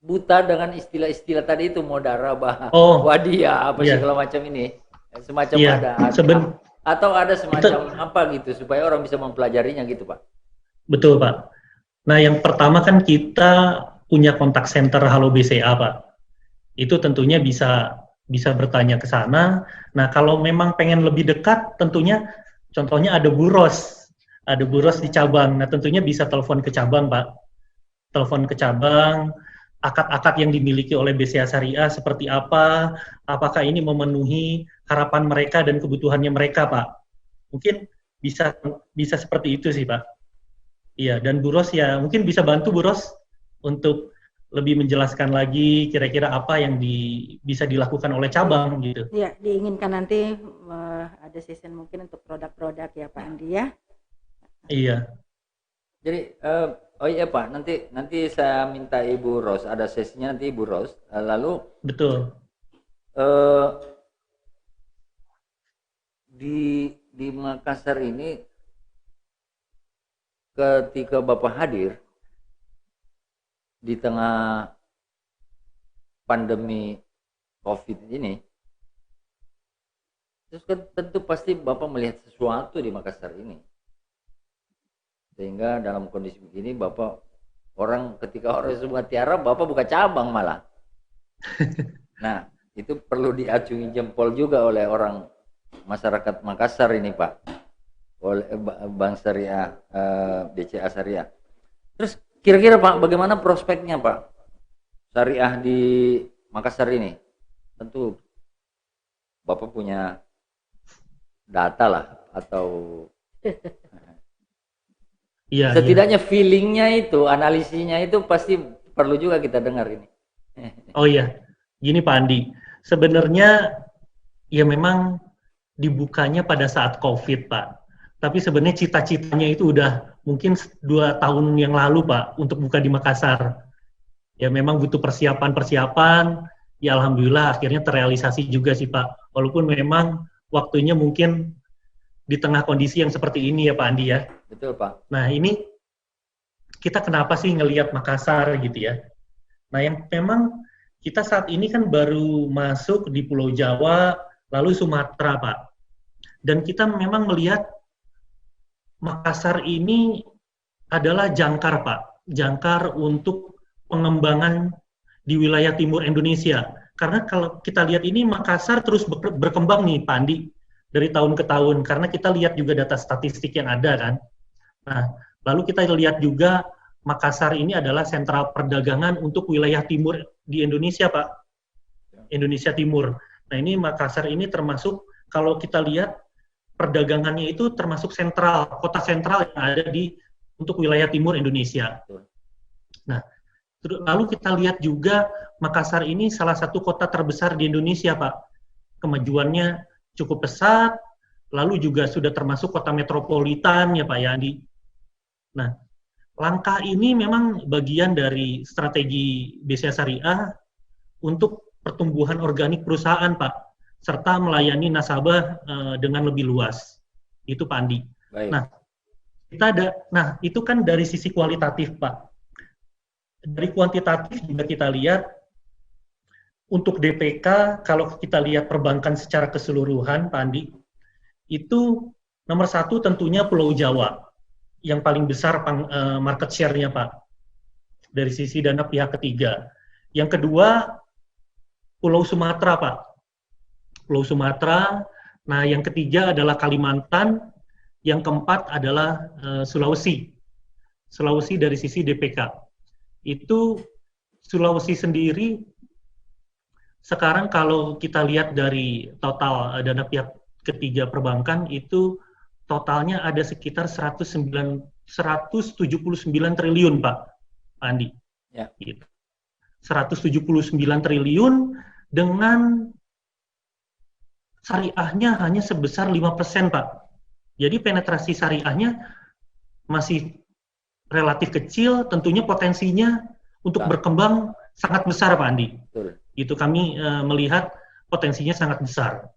buta dengan istilah-istilah tadi itu mudarabah, wadiah apa segala macam ini, semacam ada atau ada semacam apa gitu supaya orang bisa mempelajarinya gitu Pak. Betul Pak. Nah yang pertama kan kita punya kontak center Halo BCA Pak. Itu tentunya bisa bertanya ke sana. Nah, kalau memang pengen lebih dekat, tentunya contohnya ada Bu Ros di cabang. Nah, tentunya bisa telepon ke cabang, Pak. Telepon ke cabang, akad-akad yang dimiliki oleh BCA Syariah seperti apa, apakah ini memenuhi harapan mereka dan kebutuhannya mereka, Pak. Mungkin bisa seperti itu sih, Pak. Iya, dan Bu Ros ya mungkin bisa bantu Bu Ros untuk lebih menjelaskan lagi kira-kira apa yang bisa dilakukan oleh cabang gitu. Ya, diinginkan nanti ada season mungkin untuk produk-produk ya Pak Andi ya. Iya. Jadi oh iya Pak, nanti saya minta Ibu Ros, ada sesinya nanti Ibu Ros. Lalu betul. Di Makassar ini ketika Bapak hadir di tengah pandemi COVID ini, terus kan tentu pasti Bapak melihat sesuatu di Makassar ini, sehingga dalam kondisi begini Bapak ketika orang semua tiarap, Bapak buka cabang malah. Nah, itu perlu diacungi jempol juga oleh orang masyarakat Makassar ini Pak, oleh Bank Syariah, BCA Syariah. Terus kira-kira Pak, bagaimana prospeknya Pak syariah di Makassar ini? Tentu Bapak punya data lah atau setidaknya feelingnya itu, analisisnya itu pasti perlu juga kita dengar ini. Oh iya, gini Pak Andi, sebenarnya ya memang dibukanya pada saat COVID Pak. Tapi sebenarnya cita-citanya itu udah mungkin 2 tahun yang lalu Pak untuk buka di Makassar. Ya memang butuh persiapan, ya alhamdulillah akhirnya terrealisasi juga sih Pak. Walaupun memang waktunya mungkin di tengah kondisi yang seperti ini ya Pak Andi ya. Betul Pak. Nah ini kita kenapa sih ngelihat Makassar gitu ya. Nah, yang memang kita saat ini kan baru masuk di Pulau Jawa, lalu Sumatera, Pak. Dan kita memang melihat Makassar ini adalah jangkar, Pak. Jangkar untuk pengembangan di wilayah timur Indonesia. Karena kalau kita lihat ini Makassar terus berkembang nih, Pak Andi, dari tahun ke tahun. Karena kita lihat juga data statistik yang ada kan. Nah, lalu kita lihat juga Makassar ini adalah sentral perdagangan untuk wilayah timur di Indonesia, Pak. Indonesia Timur. Nah, ini Makassar ini termasuk, kalau kita lihat perdagangannya itu termasuk sentral, kota sentral yang ada di untuk wilayah timur Indonesia. Nah, lalu kita lihat juga Makassar ini salah satu kota terbesar di Indonesia, Pak. Kemajuannya cukup pesat, lalu juga sudah termasuk kota metropolitan ya Pak ya, Andi. Nah, langkah ini memang bagian dari strategi BCA Syariah untuk pertumbuhan organik perusahaan, Pak, serta melayani nasabah dengan lebih luas. Itu Pak Andi. Baik. Nah, itu kan dari sisi kualitatif, Pak. Dari kuantitatif juga kita lihat untuk DPK, kalau kita lihat perbankan secara keseluruhan, Pak Andi, itu nomor satu tentunya Pulau Jawa, yang paling besar market share-nya, Pak, dari sisi dana pihak ketiga. Yang kedua, Pulau Sumatera, Pak. Pulau Sumatera. Nah, yang ketiga adalah Kalimantan. Yang keempat adalah Sulawesi. Sulawesi dari sisi DPK. Itu Sulawesi sendiri, sekarang kalau kita lihat dari total dana pihak ketiga perbankan, itu totalnya ada sekitar 179 triliun, Pak Andi. Ya. Gitu. 179 triliun dengan syariahnya hanya sebesar 5%, Pak. Jadi penetrasi syariahnya masih relatif kecil, tentunya potensinya untuk berkembang sangat besar, Pak Andi. Betul. Itu kami melihat potensinya sangat besar.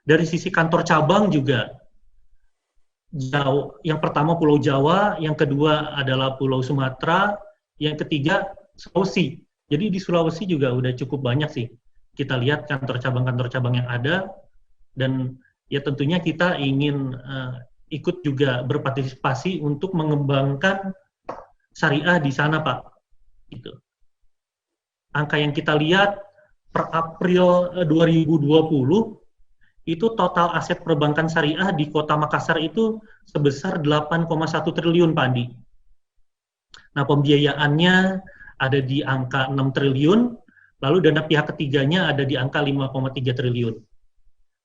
Dari sisi kantor cabang juga, yang pertama Pulau Jawa, yang kedua adalah Pulau Sumatera, yang ketiga Sulawesi. Jadi di Sulawesi juga udah cukup banyak sih. Kita lihat kantor cabang yang ada, dan ya tentunya kita ingin ikut juga berpartisipasi untuk mengembangkan syariah di sana, Pak. Gitu. Angka yang kita lihat per April 2020 itu total aset perbankan syariah di Kota Makassar itu sebesar 8,1 triliun, Pak Andi. Nah, pembiayaannya ada di angka 6 triliun, lalu dana pihak ketiganya ada di angka 5,3 triliun.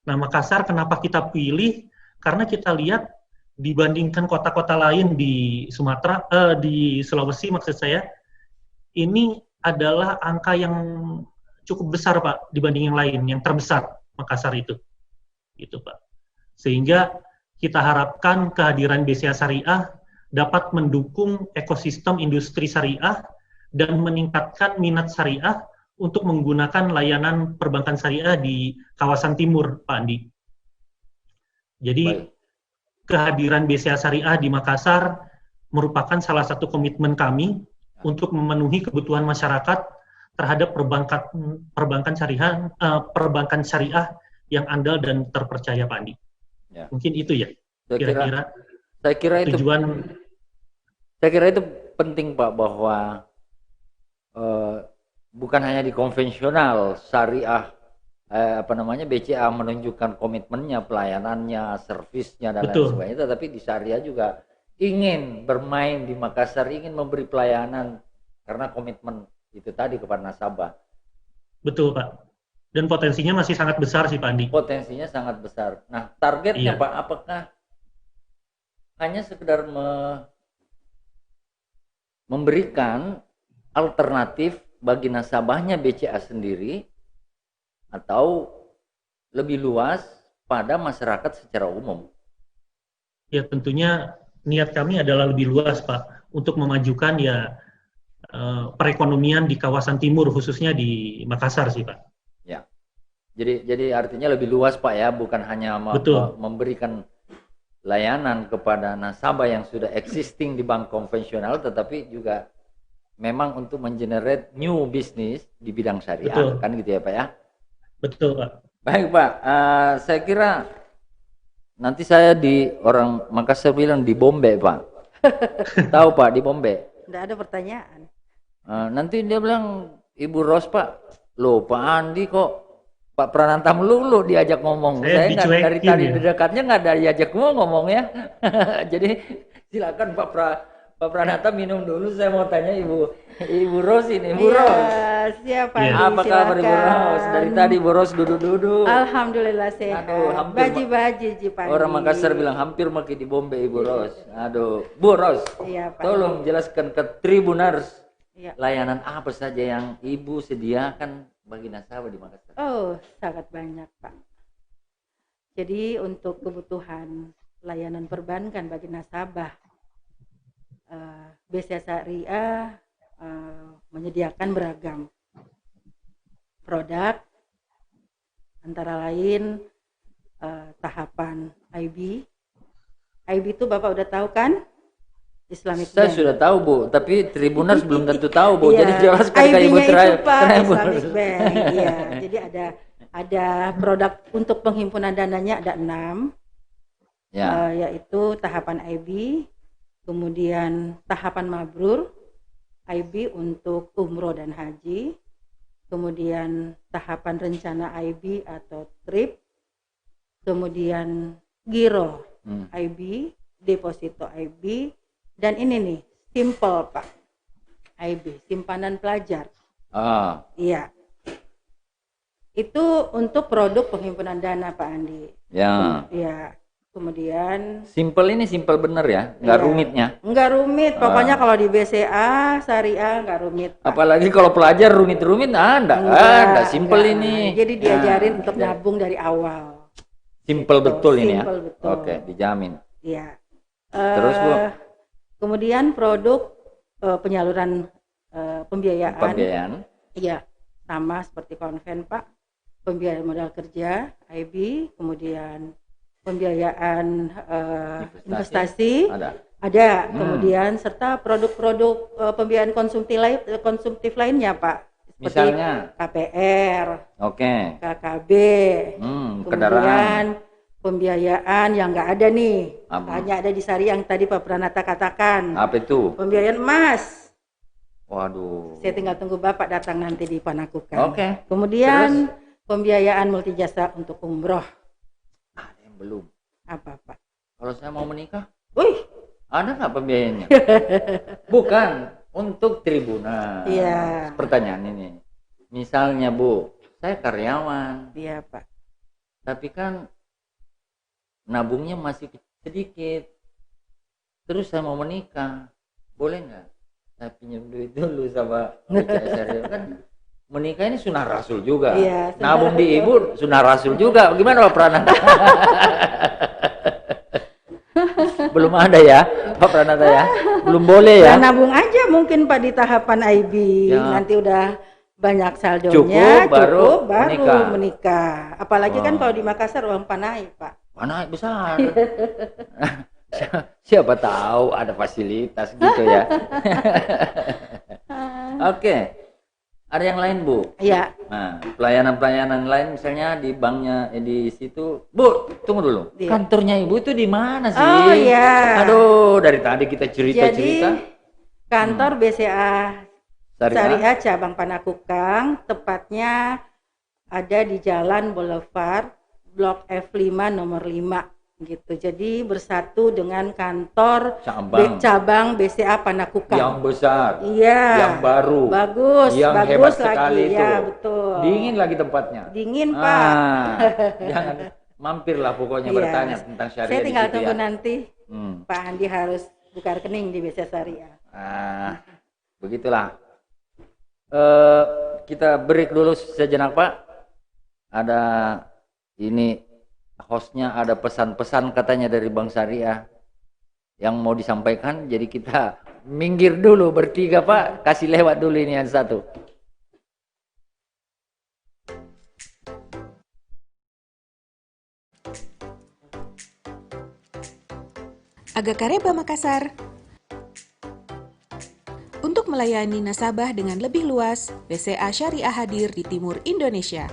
Nah, Makassar kenapa kita pilih? Karena kita lihat dibandingkan kota-kota lain di Sumatera, di Sulawesi maksud saya, ini adalah angka yang cukup besar, Pak, dibanding yang lain, yang terbesar Makassar itu. Gitu, Pak. Sehingga kita harapkan kehadiran BCA Syariah dapat mendukung ekosistem industri syariah dan meningkatkan minat syariah untuk menggunakan layanan perbankan syariah di kawasan timur, Pak Andi. Jadi, kehadiran BCA Syariah di Makassar merupakan salah satu komitmen kami untuk memenuhi kebutuhan masyarakat terhadap perbankan syariah yang andal dan terpercaya, Pak Andi. Ya. Mungkin itu ya. Saya kira itu tujuan. Saya kira itu penting, Pak, bahwa bukan hanya di konvensional syariah BCA menunjukkan komitmennya, pelayanannya, servisnya dan lain sebagainya, tetapi di syariah juga ingin bermain di Makassar, ingin memberi pelayanan karena komitmen itu tadi kepada nasabah. Betul, Pak. Dan potensinya masih sangat besar sih, Pak Andi. Potensinya sangat besar. Nah, targetnya, Pak, apakah hanya sekedar memberikan alternatif bagi nasabahnya BCA sendiri, atau lebih luas pada masyarakat secara umum? Ya, tentunya niat kami adalah lebih luas, Pak, untuk memajukan ya perekonomian di kawasan timur, khususnya di Makassar sih, Pak. Ya, jadi artinya lebih luas, Pak, ya, bukan hanya memberikan layanan kepada nasabah yang sudah existing di bank konvensional, tetapi juga memang untuk mengenerate new business di bidang syariah. Betul. Kan gitu ya Pak ya? Betul Pak. Baik Pak, saya kira nanti saya di orang Makassar bilang di Bombe Pak. Tahu Pak di Bombe? Tidak ada pertanyaan. Nanti dia bilang, Ibu Ros Pak, loh Pak Andi kok Pak Prananta melulu diajak ngomong. Saya nggak dari tadi ya. dekatnya nggak ada diajak ngomong ya. Jadi silakan Pak Prananta minum dulu. Saya mau tanya Ibu Ros ini, Bu Ros. Siapa? Apa kabar Ibu Ros? Dari tadi Bu Ros duduk-duduk. Alhamdulillah sehat. Aduh, hampir Baji-baji Ji Pandi. Orang Makassar bilang hampir makin di Bombe Ibu Ros. Aduh, Bu Ros. Iya, Pak. Tolong jelaskan ke Tribuners. Iya. Layanan apa saja yang Ibu sediakan bagi nasabah di Makassar? Oh, sangat banyak Pak. Jadi untuk kebutuhan layanan perbankan bagi nasabah, BCA Syariah menyediakan beragam produk, antara lain tahapan IB. IB itu Bapak udah tahu kan? Islamic Saya Bank. sudah tahu Bu, tapi Tribuners belum tentu tahu Bu. Iya, Jadi jelaskan ke Ibu IB-nya itu Pak, Tribuners. Islamic Bank. Iya, jadi ada produk untuk penghimpunan dananya ada 6, Ya. yaitu tahapan IB, kemudian tahapan mabrur, IB untuk umroh dan haji, kemudian tahapan rencana IB atau TRIP, kemudian giro IB, deposito IB, dan ini nih simple Pak, IB, simpanan pelajar. Iya, itu untuk produk penghimpunan dana Pak Andi. Ya. Iya. Kemudian Simple ini simple bener ya, nggak iya, rumitnya. nggak rumit, pokoknya kalau di BCA Syariah nggak rumit Pak. Apalagi kalau pelajar rumit-rumit, enggak, simple enggak. ini. Jadi diajarin Ya, untuk nabung dari awal. Simple betul ini ya. Simple betul. Oke, dijamin. Iya. Terus Bu? Kemudian produk penyaluran pembiayaan. Iya, sama seperti konven Pak. Pembiayaan modal kerja IB, kemudian pembiayaan investasi ada. Kemudian serta produk-produk pembiayaan konsumtif lainnya Pak, seperti Misalnya KPR, KKB, kemudian pembiayaan yang nggak ada nih, hanya ada di Syariah yang tadi Pak Pranata katakan. Apa itu? Pembiayaan emas. Waduh. Saya tinggal tunggu Bapak datang nanti di Panakukan. Kemudian pembiayaan multijasa untuk umroh. Ada yang belum. Apa Pak? Kalau saya mau menikah, Wih, ada nggak pembiayanya? Bukan untuk Tribuners. Iya. Pertanyaan ini, misalnya Bu, saya karyawan, iya Pak. tapi kan nabungnya masih sedikit. Terus saya mau menikah, boleh nggak? Saya pinjam duit dulu sama BCA Syariah. Kan menikah ini sunnah Rasul juga. Iya, Nabung di Ibu sunnah Rasul juga. Gimana Pak Pranata? Belum ada ya Pak Pranata ya? Belum boleh ya? Nabung aja mungkin Pak di tahapan IB. Ya. Nanti udah banyak saldonya, Cukup, baru menikah. Apalagi kan kalau di Makassar uang panai Pak. Panai besar. Siapa tahu ada fasilitas gitu ya. Oke. Ada yang lain Bu? Iya. Nah, pelayanan-pelayanan lain misalnya di banknya di situ. Bu, tunggu dulu. Iya. Kantornya Ibu itu di mana sih? Oh iya. Aduh, dari tadi kita cerita-cerita. Jadi kantor BCA Syariah cabang Panakukang tepatnya ada di Jalan Boulevard Blok F5 nomor 5 gitu. Jadi bersatu dengan kantor cabang BCA Panakukang yang besar. Iya. Yang baru. Bagus, yang bagus hebat lagi. sekali itu. Ya, betul. Dingin lagi tempatnya. Dingin, Pak. Jangan mampirlah pokoknya bertanya tentang syariah. Saya tinggal di situ tunggu ya. nanti. Pak Andi harus buka rekening di BCA Syariah. Begitulah. Kita break dulu sejenak Pak. Ada ini hostnya ada pesan-pesan katanya dari Bank Syariah yang mau disampaikan, jadi kita minggir dulu bertiga Pak, kasih lewat dulu ini yang satu. Agakareba Makassar. Untuk melayani nasabah dengan lebih luas, BCA Syariah hadir di timur Indonesia.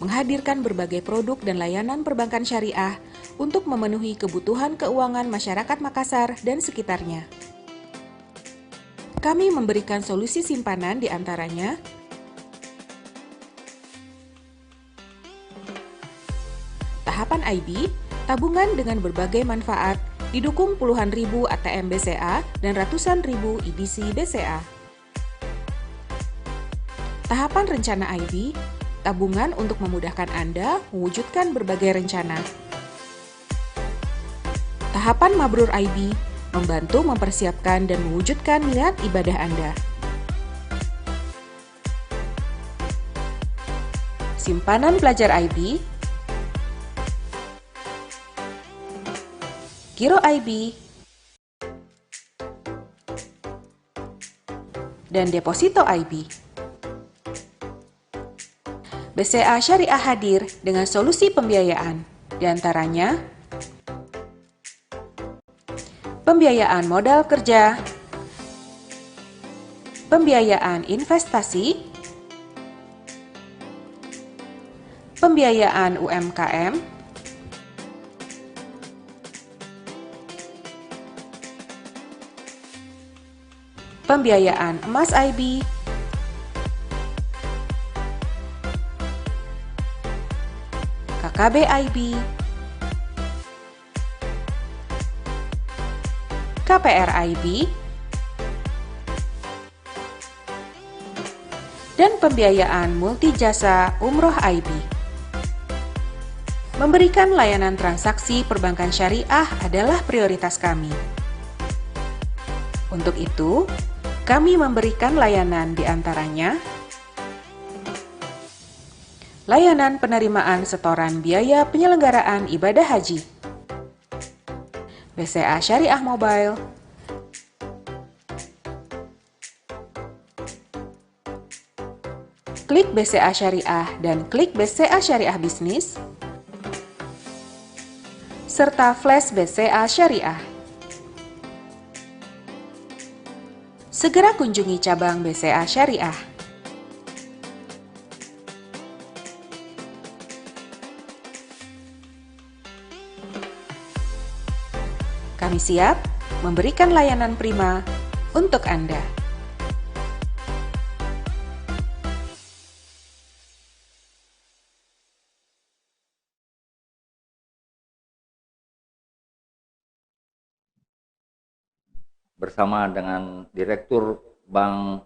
Menghadirkan berbagai produk dan layanan perbankan syariah untuk memenuhi kebutuhan keuangan masyarakat Makassar dan sekitarnya. Kami memberikan solusi simpanan di antaranya tahapan IB, tabungan dengan berbagai manfaat, didukung puluhan ribu ATM BCA dan ratusan ribu EDC BCA. Tahapan rencana IB, tabungan untuk memudahkan Anda mewujudkan berbagai rencana. Tahapan Mabrur IB, membantu mempersiapkan dan mewujudkan niat ibadah Anda. Simpanan pelajar IB, Giro IB, dan Deposito IB. BCA Syariah hadir dengan solusi pembiayaan, di antaranya pembiayaan modal kerja, pembiayaan investasi, pembiayaan UMKM, pembiayaan emas IB, KKB IB, KPR IB, dan pembiayaan multijasa umroh IB. Memberikan layanan transaksi perbankan syariah adalah prioritas kami. Untuk itu, kami memberikan layanan di antaranya layanan penerimaan setoran biaya penyelenggaraan ibadah haji, BCA Syariah Mobile, klik BCA Syariah dan klik BCA Syariah Bisnis, serta flash BCA Syariah. Segera kunjungi cabang BCA Syariah. Kami siap memberikan layanan prima untuk Anda. Bersama dengan Direktur Bank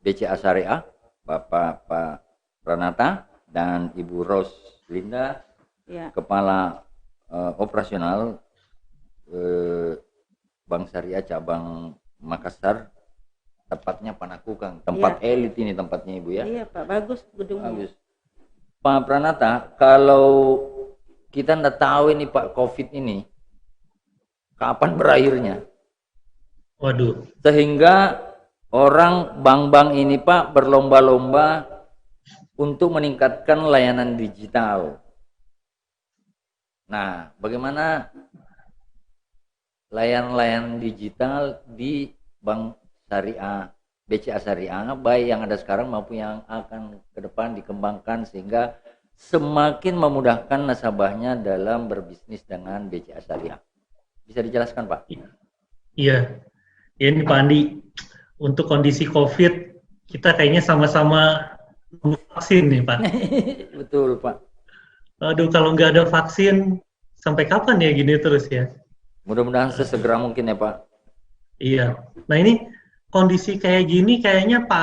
BCA Syariah, Bapak Pranata, dan Ibu Roslinda, ya, Kepala Operasional Bank Syariah Cabang Makassar, tepatnya Panakukang, tempat ya, elit ini tempatnya Ibu ya. Iya Pak, bagus gedungnya. Bagus. Pak Pranata, kalau kita nggak tahu ini Pak COVID ini kapan berakhirnya? Waduh. Sehingga orang bank-bank ini Pak berlomba-lomba untuk meningkatkan layanan digital. Nah, bagaimana layanan digital di Bank Syariah, BCA Syariah, baik yang ada sekarang maupun yang akan ke depan dikembangkan sehingga semakin memudahkan nasabahnya dalam berbisnis dengan BCA Syariah. Bisa dijelaskan Pak? Iya, ya, ini Pak Andi, untuk kondisi COVID kita kayaknya sama-sama vaksin nih Pak. Betul Pak. Aduh, kalau nggak ada vaksin sampai kapan ya gini terus ya? Mudah-mudahan sesegera mungkin ya Pak. Iya. Nah ini kondisi kayak gini kayaknya Pak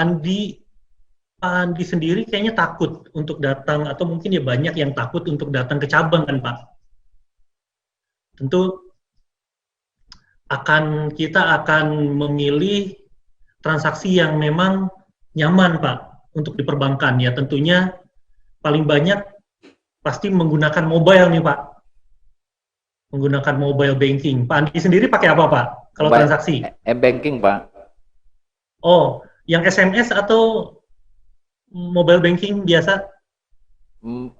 Andi sendiri kayaknya takut untuk datang, atau mungkin ya banyak yang takut untuk datang ke cabang kan Pak. Tentu kita akan memilih transaksi yang memang nyaman Pak untuk diperbankan ya, tentunya paling banyak pasti menggunakan mobile nih Pak. Menggunakan mobile banking. Pak Andi sendiri pakai apa Pak kalau transaksi? E-banking Pak. Oh, yang SMS atau mobile banking biasa?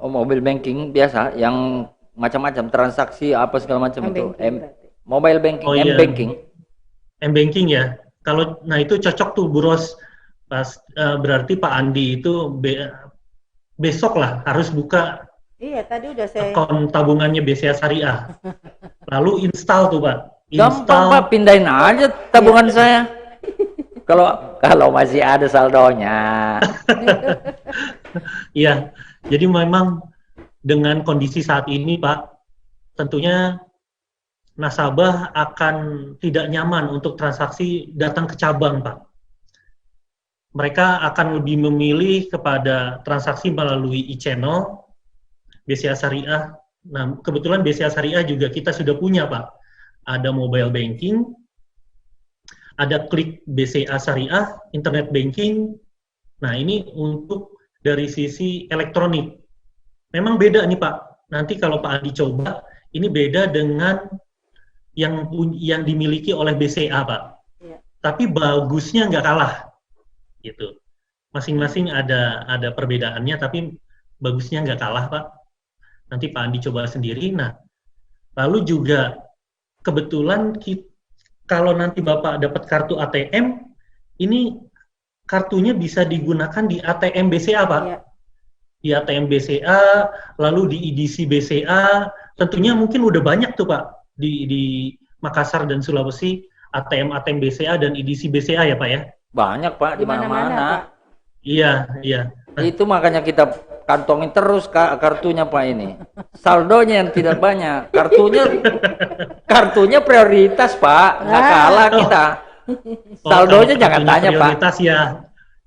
Oh, mobile banking biasa, yang macam-macam transaksi apa segala macam itu. Mobile banking, oh, iya. M-banking. M-banking ya. Kalau nah itu cocok tuh Bu Ros. Berarti Pak Andi itu besok lah harus buka. Iya, tadi udah saya akun tabungannya BCA Syariah. Lalu install tuh Pak. Gampang Pak, pindahin aja tabungan saya. Kalau masih ada saldonya. Iya, jadi memang dengan kondisi saat ini Pak, tentunya nasabah akan tidak nyaman untuk transaksi datang ke cabang Pak. Mereka akan lebih memilih kepada transaksi melalui e-channel, BCA Syariah. Nah, kebetulan BCA Syariah juga kita sudah punya Pak. Ada mobile banking, ada klik BCA Syariah, internet banking. Nah, ini untuk dari sisi elektronik. Memang beda nih Pak. Nanti kalau Pak Andi coba, ini beda dengan yang dimiliki oleh BCA Pak. Ya. Tapi bagusnya nggak kalah. Gitu. Masing-masing ada perbedaannya, tapi bagusnya nggak kalah Pak. Nanti Pak Andi coba sendiri. Nah, lalu juga kebetulan kalau nanti Bapak dapat kartu ATM, ini kartunya bisa digunakan di ATM BCA Pak. Ya. Di ATM BCA, lalu di EDC BCA, tentunya mungkin udah banyak tuh Pak di Makassar dan Sulawesi, ATM BCA dan EDC BCA ya Pak ya. Banyak Pak, di mana-mana. Iya. Nah, itu makanya kita kantongin terus kartunya Pak ini. Saldonya yang tidak banyak. Kartunya prioritas Pak, nggak kalah kita. Saldonya jangan tanya Pak. Prioritas ya.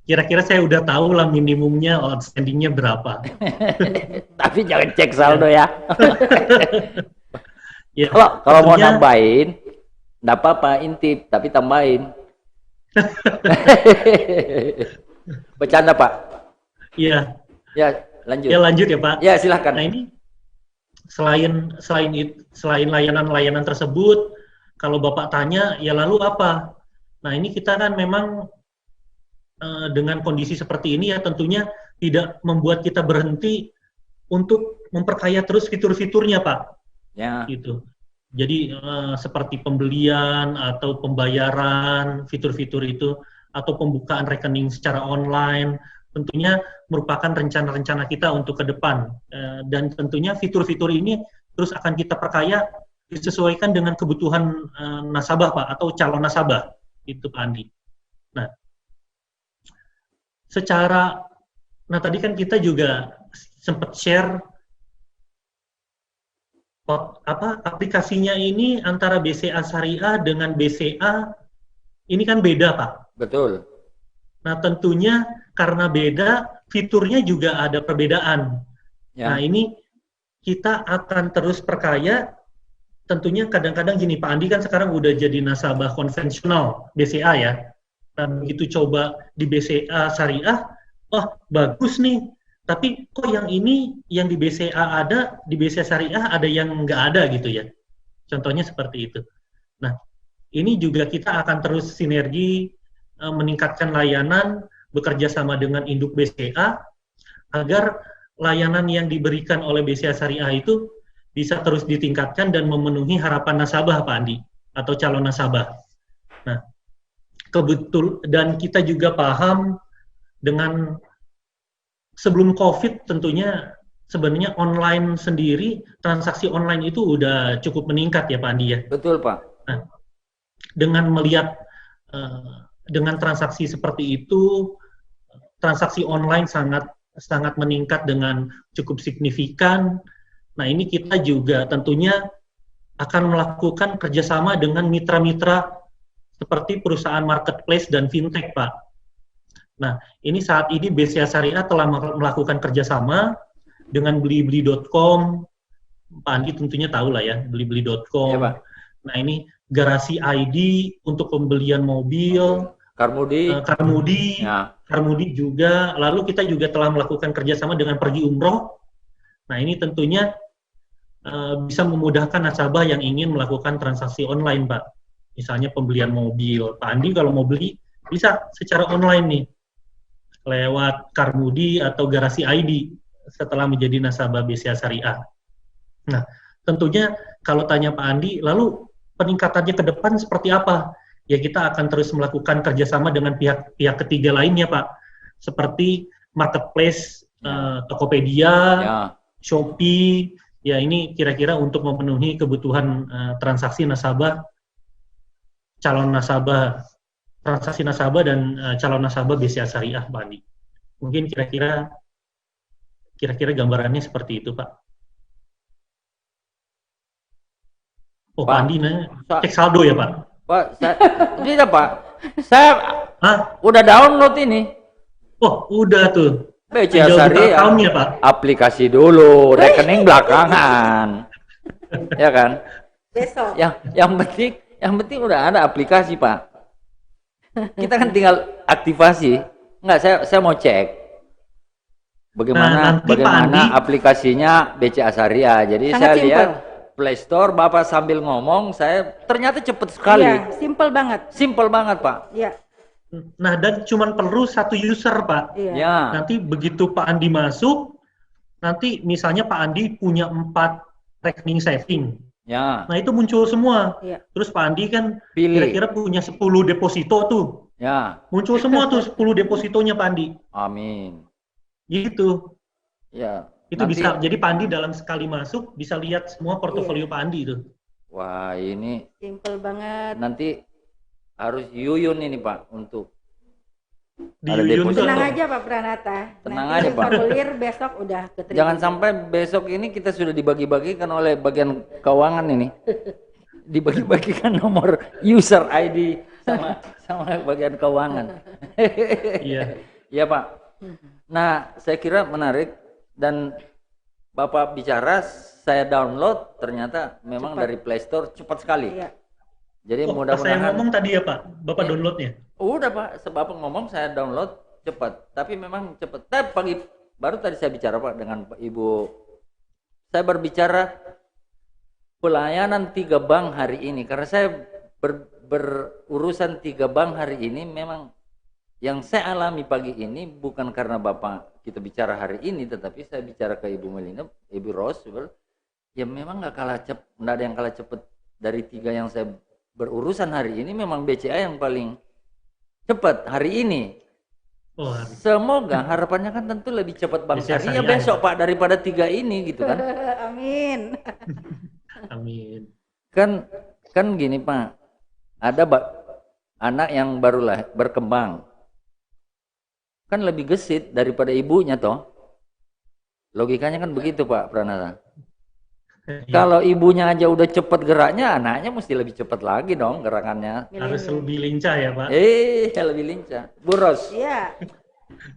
Kira-kira saya udah tahu lah minimumnya outstandingnya berapa. Tapi jangan cek saldo ya. Ya kalau mau nambahin, nggak apa-apa intip, tapi tambahin. Bercanda Pak. Iya. Ya lanjut. Ya lanjut ya Pak. Ya silahkan. Nah ini selain layanan-layanan tersebut, kalau Bapak tanya ya lalu apa? Nah ini kita kan memang dengan kondisi seperti ini ya tentunya tidak membuat kita berhenti untuk memperkaya terus fitur-fiturnya Pak. Ya. Gitu. Jadi seperti pembelian atau pembayaran, fitur-fitur itu, atau pembukaan rekening secara online, tentunya merupakan rencana-rencana kita untuk ke depan. Dan tentunya fitur-fitur ini terus akan kita perkaya disesuaikan dengan kebutuhan nasabah Pak, atau calon nasabah. Itu Pak Andi. Nah, tadi kan kita juga sempat share aplikasinya ini antara BCA Syariah dengan BCA ini kan beda Pak. Betul. Nah tentunya karena beda fiturnya juga ada perbedaan. Ya. Nah ini kita akan terus perkaya. Tentunya kadang-kadang gini Pak Andi kan sekarang udah jadi nasabah konvensional BCA ya. Dan begitu coba di BCA Syariah, bagus nih. Tapi kok yang ini yang di BCA ada, di BCA Syariah ada yang nggak ada gitu ya. Contohnya seperti itu. Nah, ini juga kita akan terus sinergi meningkatkan layanan, bekerja sama dengan induk BCA, agar layanan yang diberikan oleh BCA Syariah itu bisa terus ditingkatkan dan memenuhi harapan nasabah Pak Andi, atau calon nasabah. Nah, dan kita juga paham dengan sebelum COVID tentunya sebenarnya online sendiri, transaksi online itu udah cukup meningkat ya Pak Andi ya. Betul Pak. Nah, dengan melihat dengan transaksi seperti itu, transaksi online sangat meningkat dengan cukup signifikan. Nah ini kita juga tentunya akan melakukan kerjasama dengan mitra-mitra seperti perusahaan marketplace dan fintech Pak. Nah, ini saat ini BCA Syariah telah melakukan kerjasama dengan Blibli.com. Pak Andi tentunya tahu lah ya, Blibli.com. Ya, nah, ini Garasi ID untuk pembelian mobil. Carmudi juga. Lalu kita juga telah melakukan kerjasama dengan Pergi Umroh. Nah, ini tentunya bisa memudahkan nasabah yang ingin melakukan transaksi online, Pak. Misalnya pembelian mobil. Pak Andi kalau mau beli, bisa secara online nih. Lewat Carmudi atau Garasi ID setelah menjadi nasabah BCA Syariah. Nah, tentunya kalau tanya Pak Andi, lalu peningkatannya ke depan seperti apa? Ya kita akan terus melakukan kerjasama dengan pihak ketiga lainnya Pak, seperti marketplace, Tokopedia, Shopee, ya ini kira-kira untuk memenuhi kebutuhan transaksi nasabah, transaksi nasabah dan calon nasabah BCA Syariah Pak Andi. Mungkin kira-kira gambarannya seperti itu Pak. Oh, Pak Andi cek saldo ya Pak? Pak, tidak Pak. Saya udah download ini. Oh, udah tuh. BCA Syariah. Pak. Aplikasi dulu, rekening belakangan. Ya kan? Besok. Yang penting udah ada aplikasi Pak. Kita kan tinggal aktivasi. Enggak, saya mau cek. Bagaimana aplikasinya BCA Syariah. Jadi sangat saya lihat Play Store, Bapak sambil ngomong, saya ternyata cepet sekali. Iya, simple banget. Simple banget, Pak. Iya. Nah, dan cuma perlu 1 user, Pak. Iya. Ya. Nanti begitu Pak Andi masuk, nanti misalnya Pak Andi punya 4 rekening saving. Ya. Nah, itu muncul semua. Iya. Terus Pak Andi kan pilih. kira-kira punya 10 deposito tuh. Ya. Muncul semua tuh 10 depositonya Pak Andi. Amin. Gitu. Ya. Itu nanti, bisa, jadi Pak Andi dalam sekali masuk bisa lihat semua portofolio Pak Andi itu. Wah, ini simple banget. Nanti harus yuyun ini Pak untuk Yuyun. Tenang aja Pak Pranata. Tenang nanti aja Pak. Formulir besok udah keterima. Jangan sampai besok ini kita sudah dibagi-bagikan oleh bagian keuangan ini. Dibagi-bagikan nomor user ID sama bagian keuangan. Iya. Iya Pak. Nah, saya kira menarik. Dan Bapak bicara, saya download, ternyata memang cepat. Dari Play Store cepat sekali. Iya. Jadi mudah-mudahan. Saya ngomong tadi ya Pak, Bapak downloadnya? Udah Pak, Bapak ngomong saya download cepat. Tapi memang cepat. Tapi baru tadi saya bicara Pak dengan Ibu. Saya berbicara pelayanan 3 bank hari ini. Karena saya berurusan 3 bank hari ini memang. Yang saya alami pagi ini bukan karena Bapak kita bicara hari ini, tetapi saya bicara ke Ibu Melina, Ibu Ros, ya memang nggak ada yang kalah cepat dari 3 yang saya berurusan hari ini. Memang BCA yang paling cepat hari ini. Semoga harapannya kan tentu lebih cepat Bank Syariah besok Pak daripada 3 ini gitu kan. Amin. Amin. Kan gini Pak, ada anak yang barulah berkembang. Kan lebih gesit daripada ibunya toh. Logikanya kan begitu Pak Pranata. Ya. Kalau ibunya aja udah cepat geraknya, anaknya mesti lebih cepat lagi dong gerakannya. Harus lebih lincah ya Pak. Lebih lincah. Bu Ros. Iya.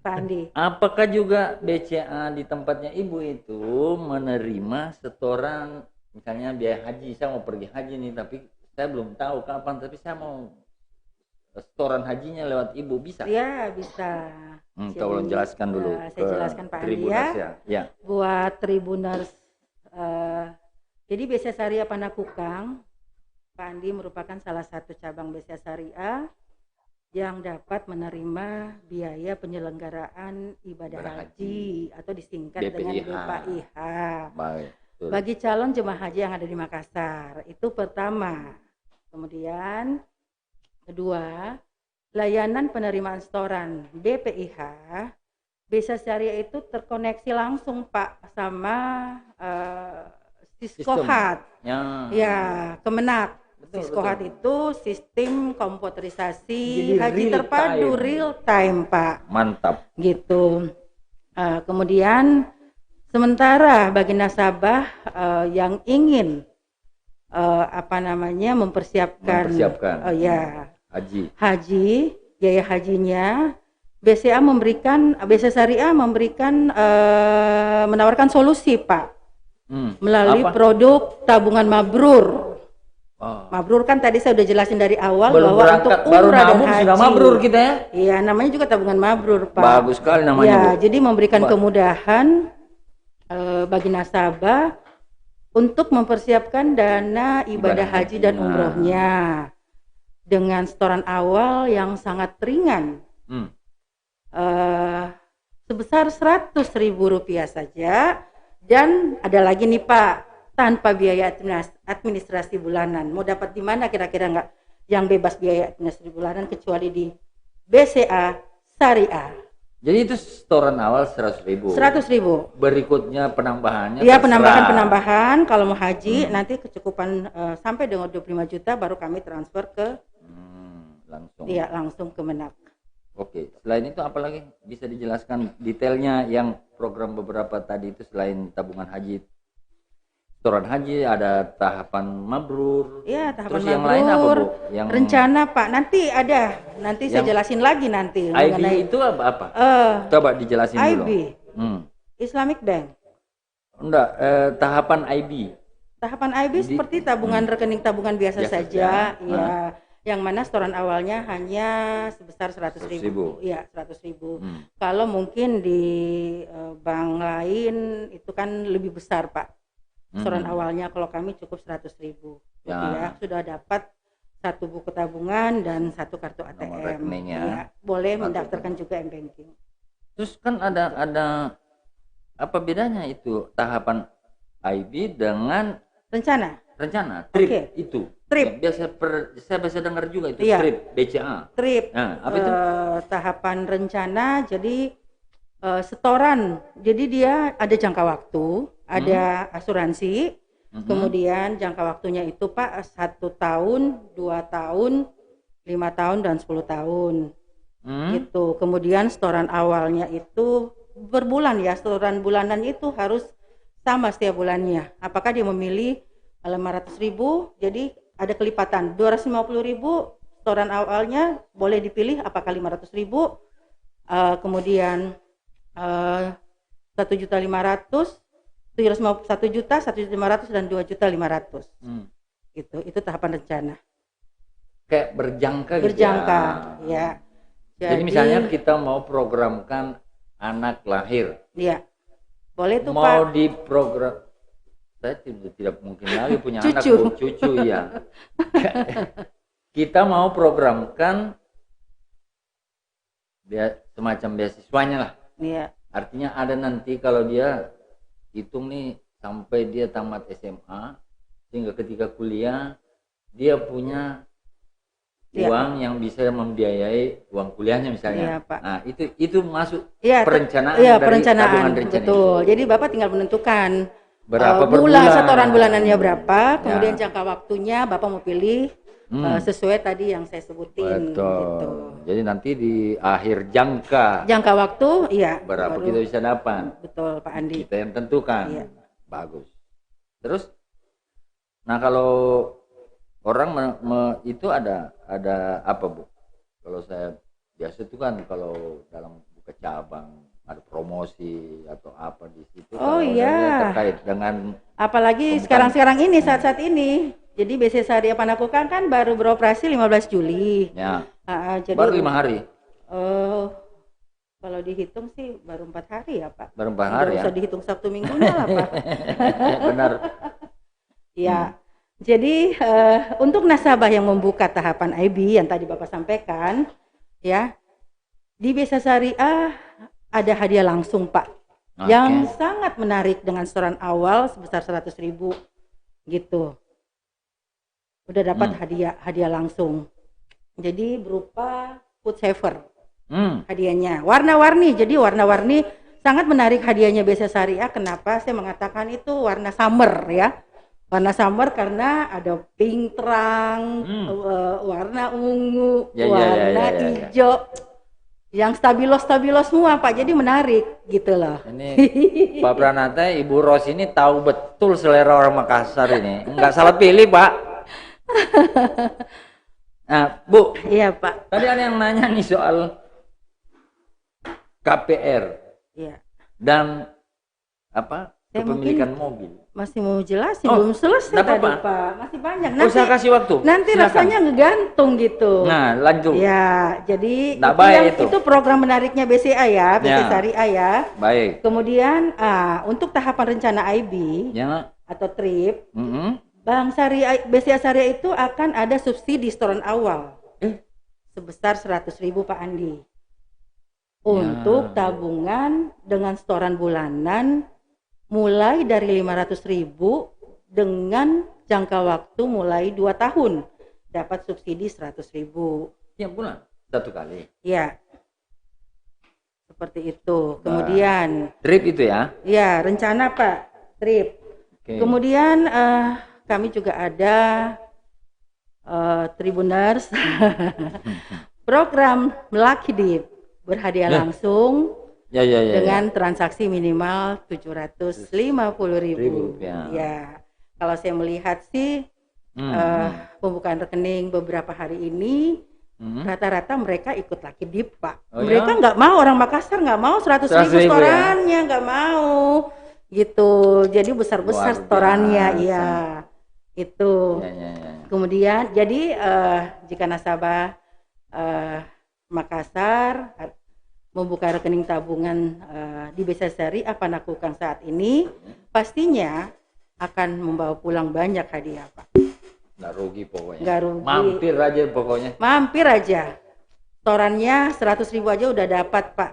Pak Andi. Apakah juga BCA di tempatnya Ibu itu menerima setoran misalnya biaya haji? Saya mau pergi haji nih, tapi saya belum tahu kapan, tapi saya mau setoran hajinya lewat Ibu, bisa? Iya, bisa. Tolong jelaskan dulu. Saya jelaskan Pak Andi ya. Buat Tribuners, jadi BCA Syariah Panakukang, Pak Andi merupakan salah satu cabang BCA Syariah yang dapat menerima biaya penyelenggaraan ibadah haji atau disingkat dengan BPIH. Baik. Bagi calon jemaah haji yang ada di Makassar, itu pertama. Kemudian kedua, layanan penerimaan setoran BPIH, BCA Syariah itu terkoneksi langsung Pak sama Siskohat. Ya, Kemenak. Siskohat itu sistem komputerisasi haji terpadu real time Pak. Mantap. Gitu. Kemudian sementara bagi nasabah yang ingin mempersiapkan haji, biaya hajinya, BCA Syariah menawarkan solusi Pak, melalui produk tabungan mabrur. Mabrur kan tadi saya udah jelasin dari awal bahwa untuk umrah dan haji sudah mabrur kita ya. Iya, namanya juga tabungan mabrur Pak. Bagus sekali namanya. Ya, jadi memberikan kemudahan bagi nasabah untuk mempersiapkan dana ibadah haji dan umrohnya dengan setoran awal yang sangat ringan, sebesar Rp100.000 saja. Dan ada lagi nih Pak, tanpa biaya administrasi bulanan. Mau dapat di mana kira-kira nggak yang bebas biaya administrasi bulanan kecuali di BCA Syariah. Jadi itu setoran awal 100.000. 100.000. Berikutnya penambahannya. Iya, penambahan. Kalau mau haji nanti kecukupan sampai dengan 25 juta baru kami transfer ke langsung. Iya, langsung ke Menak. Oke. Selain itu apa lagi bisa dijelaskan detailnya yang program beberapa tadi itu selain tabungan haji? Setoran haji, ada tahapan mabrur. Iya, tahapan Terus mabrur. yang lain apa, Bu? Yang rencana, Pak. Nanti saya jelasin lagi nanti. IB mengenai, itu apa? Coba dijelasin IB, dulu. Islamic Bank. Enggak, tahapan IB. Tahapan IB seperti tabungan rekening tabungan biasa saja, ya. Yang mana setoran awalnya hanya sebesar 100.000. Iya, 100.000. Kalau mungkin di bank lain itu kan lebih besar, Pak. Setoran awalnya, kalau kami cukup 100.000. Ya, sudah dapat 1 buku tabungan dan 1 kartu ATM. Nomor rekeningnya. Ya, boleh mendaftarkan juga M-Banking. Terus kan ada apa bedanya itu tahapan IB dengan rencana? Trip itu. Trip. Saya biasa dengar juga itu, iya. Trip BCA. Trip. Nah, apa itu? Tahapan rencana, jadi setoran. Jadi dia ada jangka waktu, ada asuransi, kemudian jangka waktunya itu, Pak, 1 tahun, 2 tahun, 5 tahun, dan 10 tahun. Gitu. Kemudian setoran awalnya itu berbulan ya, setoran bulanan itu harus sama setiap bulannya. Apakah dia memilih 500.000, jadi ada kelipatan 250.000 setoran awalnya boleh dipilih apakah 500.000, kemudian 1.500.000, 1 juta, 1.500.000 dan 2.500.000. Itu tahapan rencana. Kayak berjangka gitu. Berjangka, ya. Jadi misalnya kita mau programkan anak lahir. Iya. Boleh tuh, mau Pak. Mau diprogram. Saya tidak mungkin lagi punya cucu ya. Kita mau programkan semacam beasiswanya lah. Iya. Artinya ada nanti kalau dia hitung nih sampai dia tamat SMA, sehingga ketika kuliah dia punya uang yang bisa membiayai uang kuliahnya misalnya. Iya, Pak. Nah, itu masuk perencanaan dari perencanaan. tabungan rencana. Betul. Jadi Bapak tinggal menentukan berapa bulan setoran bulanannya berapa, kemudian jangka waktunya Bapak mau pilih sesuai tadi yang saya sebutin. Betul. Gitu. Jadi nanti di akhir jangka waktu, iya. Berapa kita bisa dapat? Betul, Pak Andi. Kita yang tentukan. Iya. Bagus. Terus, nah kalau orang itu ada apa, Bu? Kalau saya biasa itu kan kalau dalam buka cabang ada promosi atau apa di situ. Oh iya. Terkait dengan apalagi sekarang ini saat ini. Jadi BCA Syariah Panakukang kan baru beroperasi 15 Juli. Ya. Jadi baru 5 hari. Kalau dihitung sih baru 4 hari ya, Pak. Baru 4 hari. Nggak usah dihitung Sabtu Minggunya lah, Pak. Benar. Ya. Jadi untuk nasabah yang membuka tahapan IB yang tadi Bapak sampaikan, ya, di BCA Syariah ada hadiah langsung, Pak, yang sangat menarik dengan setoran awal sebesar 100.000 gitu. Udah dapat hadiah langsung. Jadi berupa food saver. Hadiahnya warna-warni. Jadi warna-warni sangat menarik hadiahnya BCA Syariah. Kenapa saya mengatakan itu warna summer ya? Warna summer karena ada pink terang, warna ungu, warna hijau, yang stabilo semua, Pak. Jadi menarik gitu loh. Ini Pak Pranata, Ibu Ros ini tahu betul selera orang Makassar ini. Enggak salah pilih, Pak. Nah, Bu. Iya, Pak. Tadi ada yang nanya nih soal KPR. Iya. Dan apa? Kepemilikan mobil. Masih mau jelasin, belum selesai tadi, Pak. Masih banyak. Nanti saya kasih waktu. Nanti silakan. Rasanya ngegantung gitu. Nah, lanjut. Ya, jadi itu program menariknya BCA ya, BCA Syariah ya. Baik. Kemudian untuk tahapan rencana IB atau TRIP, Bank Syariah BCA Syariah itu akan ada subsidi setoran awal sebesar 100.000, Pak Andi. Untuk tabungan dengan setoran bulanan mulai dari 500.000 dengan jangka waktu mulai 2 tahun. Dapat subsidi 100.000. Tiap bulan satu kali. Ya. Seperti itu. Kemudian trip itu ya? Ya, rencana Pak, trip. Okay. Kemudian kami juga ada Tribuners program Lucky Dip, berhadiah langsung dengan transaksi minimal 750.000. Ya, kalau saya melihat sih pembukaan rekening beberapa hari ini rata-rata mereka ikut Lucky Dip, Pak. Mereka nggak mau, orang Makassar nggak mau 100.000 setorannya, nggak mau gitu. Jadi besar-besar setorannya, ya itu. Kemudian jadi jika nasabah Makassar membuka rekening tabungan di BCA Syariah Panakukang saat ini, pastinya akan membawa pulang banyak hadiah, Pak. Nggak rugi pokoknya. Nggak rugi. Mampir aja pokoknya. Mampir aja. Setorannya 100.000 aja udah dapat, Pak.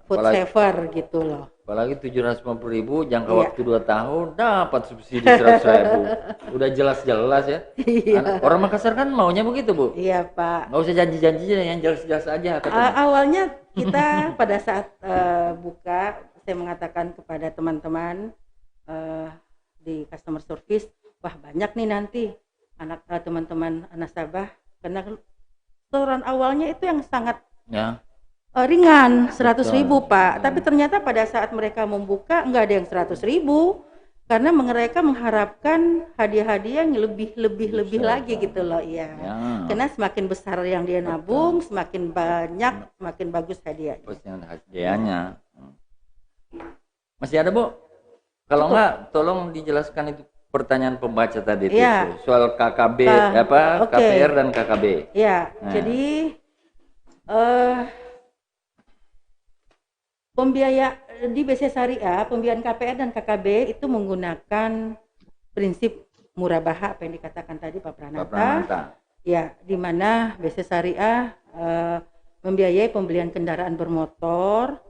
Food saver gitu loh. Apalagi 750.000 jangka waktu 2 tahun dapat subsidi 100.000. Udah jelas-jelas ya. Orang Makassar kan maunya begitu, Bu. Iya, Pak. Nggak usah janji-janji, yang jelas-jelas aja katanya. Awalnya kita pada saat buka, saya mengatakan kepada teman-teman di customer service, wah banyak nih nanti teman-teman nasabah, karena setoran awalnya itu yang sangat ringan, 100.000, Pak. Tapi ternyata pada saat mereka membuka nggak ada yang 100.000, karena mereka mengharapkan hadiah-hadiah yang lebih lagi gitu loh, ya. Karena semakin besar yang dia nabung, semakin banyak, semakin bagus hadiahnya. Masih ada, Bu? Kalau enggak, tolong dijelaskan itu pertanyaan pembaca tadi itu soal KKB KPR dan KKB. Ya, jadi pembiaya di BCA Syariah, pembiayaan KPR dan KKB itu menggunakan prinsip murabaha, apa yang dikatakan tadi Pak Pranata. Ya, di mana BCA Syariah membiayai pembelian kendaraan bermotor,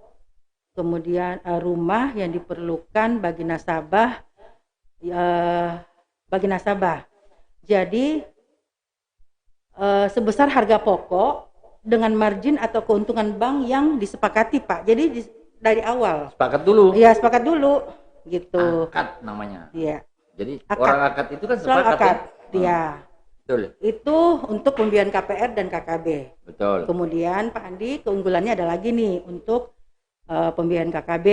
kemudian rumah yang diperlukan bagi nasabah. Jadi sebesar harga pokok dengan margin atau keuntungan bank yang disepakati, Pak. Jadi dari awal. Sepakat dulu. Iya, sepakat dulu gitu. Akad namanya. Iya. Jadi orang akad itu kan sepakat akad. Iya. Betul. Itu untuk pembiayaan KPR dan KKB. Betul. Kemudian Pak Andi, keunggulannya ada lagi nih untuk pembiayaan KKB,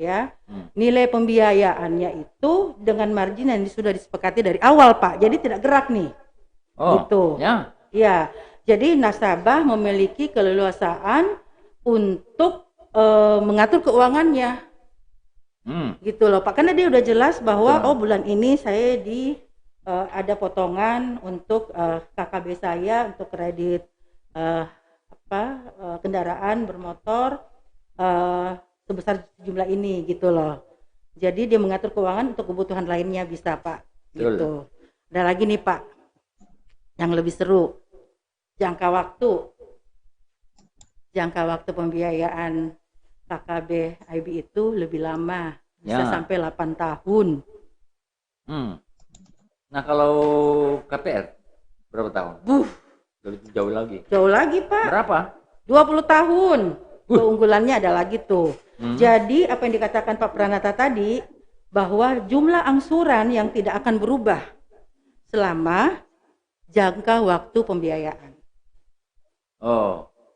ya. Nilai pembiayaannya itu dengan margin yang sudah disepakati dari awal, Pak. Jadi tidak gerak nih. Gitu. Ya. Ya. Jadi nasabah memiliki keleluasaan untuk mengatur keuangannya. Gitu loh, Pak. Karena dia udah jelas bahwa bulan ini saya ada potongan untuk KKB saya untuk kredit kendaraan bermotor sebesar jumlah ini gitu loh. Jadi dia mengatur keuangan untuk kebutuhan lainnya bisa, Pak. Gitu. Ada lagi nih, Pak, yang lebih seru. Jangka waktu pembiayaan KKB IB itu lebih lama, bisa sampai 8 tahun. Nah, kalau KPR berapa tahun? Lebih jauh lagi. Jauh lagi, Pak. Berapa? 20 tahun. Keunggulannya ada lagi tuh. Jadi apa yang dikatakan Pak Pranata tadi, bahwa jumlah angsuran yang tidak akan berubah selama jangka waktu pembiayaan.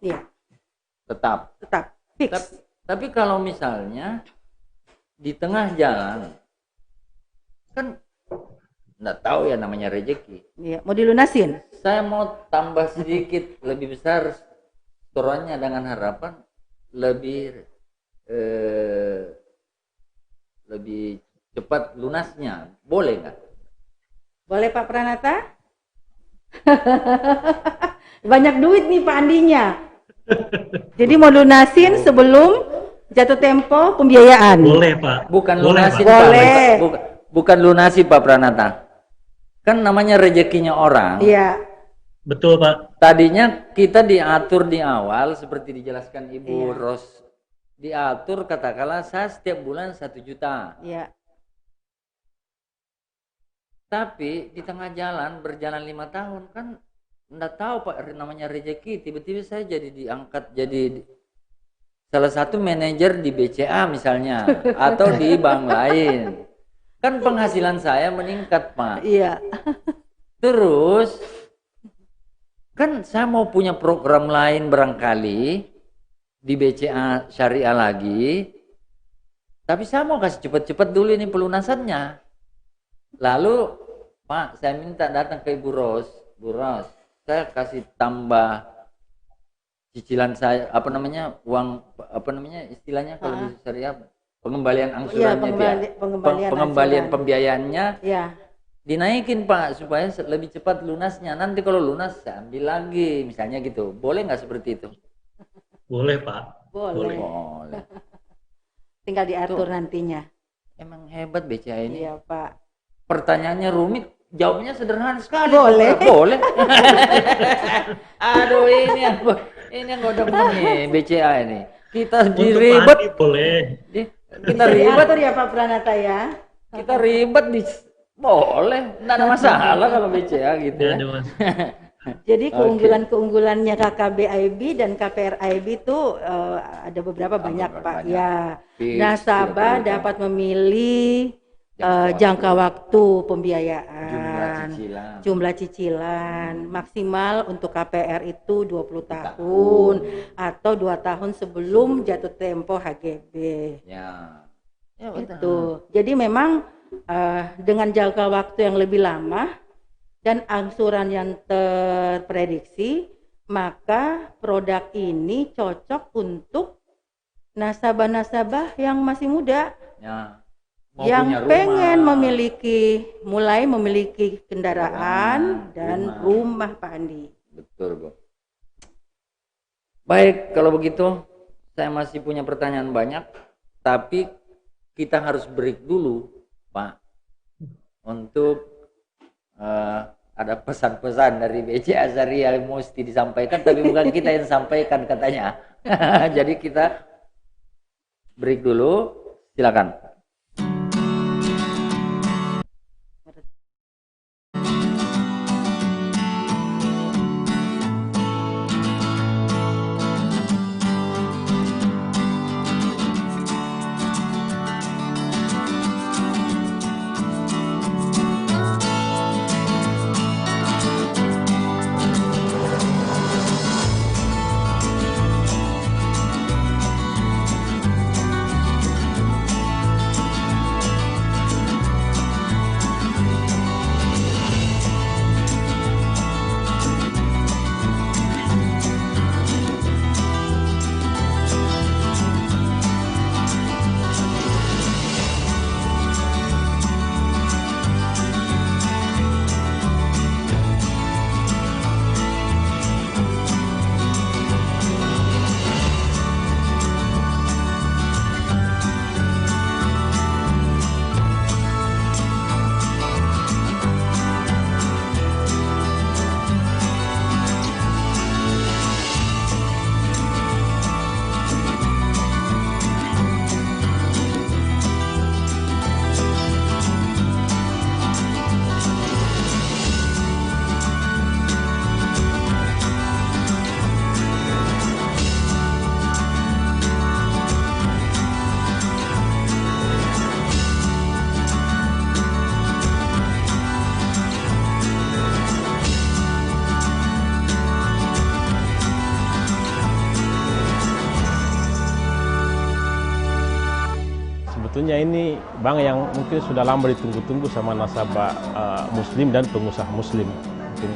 Iya. Tetap fix. Tapi kalau misalnya di tengah jalan, kan nggak tahu ya, namanya rezeki. Iya, mau dilunasin. Saya mau tambah sedikit lebih besar setorannya dengan harapan lebih cepat lunasnya, boleh nggak? Boleh, Pak Pranata. Banyak duit nih Pak Andinya. Jadi mau lunasin sebelum jatuh tempo pembiayaan. Boleh, Pak. Bukan boleh, lunasin, Pak. Boleh. Pak. Bukan lunasi, Pak Pranata. Kan namanya rezekinya orang. Iya. Betul, Pak. Tadinya kita diatur di awal seperti dijelaskan Ibu Ros. Diatur katakanlah saya setiap bulan 1 juta. Iya. Tapi di tengah jalan berjalan 5 tahun kan enggak tahu Pak namanya rezeki. Tiba-tiba saya jadi diangkat jadi salah satu manajer di BCA misalnya atau di bank lain. Kan penghasilan saya meningkat Pak. Iya. Terus kan saya mau punya program lain barangkali di BCA Syariah lagi. Tapi saya mau kasih cepat-cepat dulu ini pelunasannya. Lalu Pak, saya minta datang ke Ibu Ros, Bu Ros, saya kasih tambah cicilan saya, apa namanya, uang, apa namanya istilahnya kalau di syariah, pengembalian angsurannya, pengembalian pembiayaannya, dinaikin Pak, supaya lebih cepat lunasnya. Nanti kalau lunas saya ambil lagi, misalnya gitu. Boleh nggak seperti itu? Boleh Pak. Boleh. Tinggal diatur nantinya. Emang hebat BCA ini. Iya Pak. Pertanyaannya rumit, jawabnya sederhana sekali. Boleh. Boleh. Aduh, ini yang godok nih BCA ini. Kita diribet. Boleh. Kita ribet ya Pak Pranata ya. Kita ribet di boleh, enggak ada masalah kalau BCA gitu ya. Jadi keunggulan-keunggulannya KKB IB dan KPR IB itu ada beberapa banyak Pak. Ya. Nasabah dapat memilih jangka waktu pembiayaan, jumlah cicilan, maksimal untuk KPR itu 20 tahun atau 2 tahun sebelum jatuh tempo HGB. Ya itu. Jadi memang dengan jangka waktu yang lebih lama dan angsuran yang terprediksi, maka produk ini cocok untuk nasabah-nasabah yang masih muda. Yang pengen mulai memiliki kendaraan dan rumah Pak Andi. Betul Bu. Baik, kalau begitu saya masih punya pertanyaan banyak, tapi kita harus break dulu Pak, untuk ada pesan-pesan dari BCA Syariah yang mesti disampaikan, tapi bukan kita yang sampaikan katanya. Jadi kita break dulu, silakan. Sebetulnya ini bank yang mungkin sudah lama ditunggu-tunggu sama nasabah muslim dan pengusaha muslim. Mungkin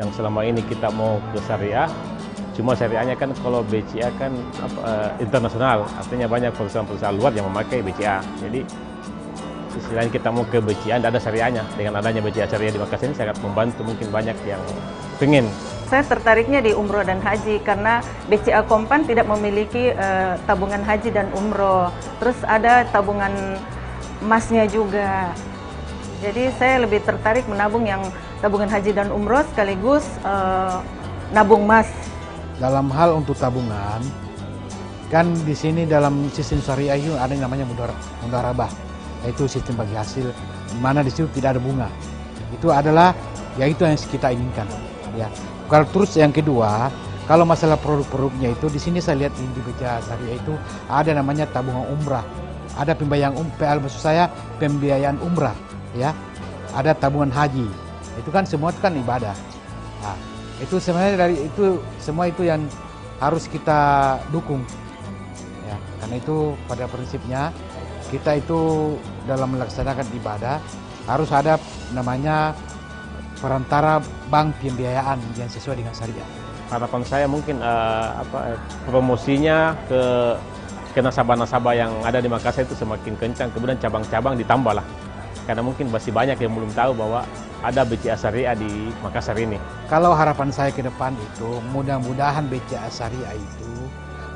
yang selama ini kita mau ke syariah, cuma syariahnya kan kalau BCA kan internasional, artinya banyak perusahaan-perusahaan luar yang memakai BCA. Jadi istilahnya kita mau ke BCA, tidak ada syariahnya. Dengan adanya BCA Syariah di Makassar ini sangat membantu, mungkin banyak yang pengen. Saya tertariknya di umroh dan haji karena BCA Kompan tidak memiliki tabungan haji dan umroh. Terus ada tabungan emasnya juga. Jadi saya lebih tertarik menabung yang tabungan haji dan umroh sekaligus nabung emas. Dalam hal untuk tabungan, kan di sini dalam sistem syariah itu ada yang namanya mudarabah, yaitu sistem bagi hasil, di mana di situ tidak ada bunga. Itu adalah ya itu yang kita inginkan. Ya. Kalau terus yang kedua, kalau masalah produk-produknya itu di sini saya lihat di BCA Syariah itu ada namanya tabungan umrah. Ada pembiayaan umrah, ya. Ada tabungan haji. Itu kan semua itu kan ibadah. Nah, itu sebenarnya dari itu semua itu yang harus kita dukung. Ya, karena itu pada prinsipnya kita itu dalam melaksanakan ibadah harus ada namanya perantara bank pembiayaan yang sesuai dengan syariah. Harapan saya mungkin promosinya ke nasabah-nasabah yang ada di Makassar itu semakin kencang, kemudian cabang-cabang ditambah lah. Karena mungkin masih banyak yang belum tahu bahwa ada BCA Syariah di Makassar ini. Kalau harapan saya ke depan itu mudah-mudahan BCA Syariah itu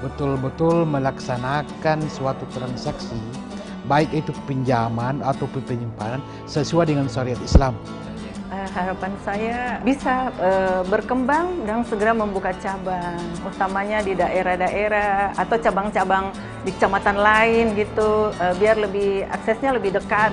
betul-betul melaksanakan suatu transaksi, baik itu pinjaman atau penyimpanan sesuai dengan syariat Islam. Harapan saya bisa berkembang dan segera membuka cabang, utamanya di daerah-daerah atau cabang-cabang di kecamatan lain gitu, biar lebih aksesnya lebih dekat.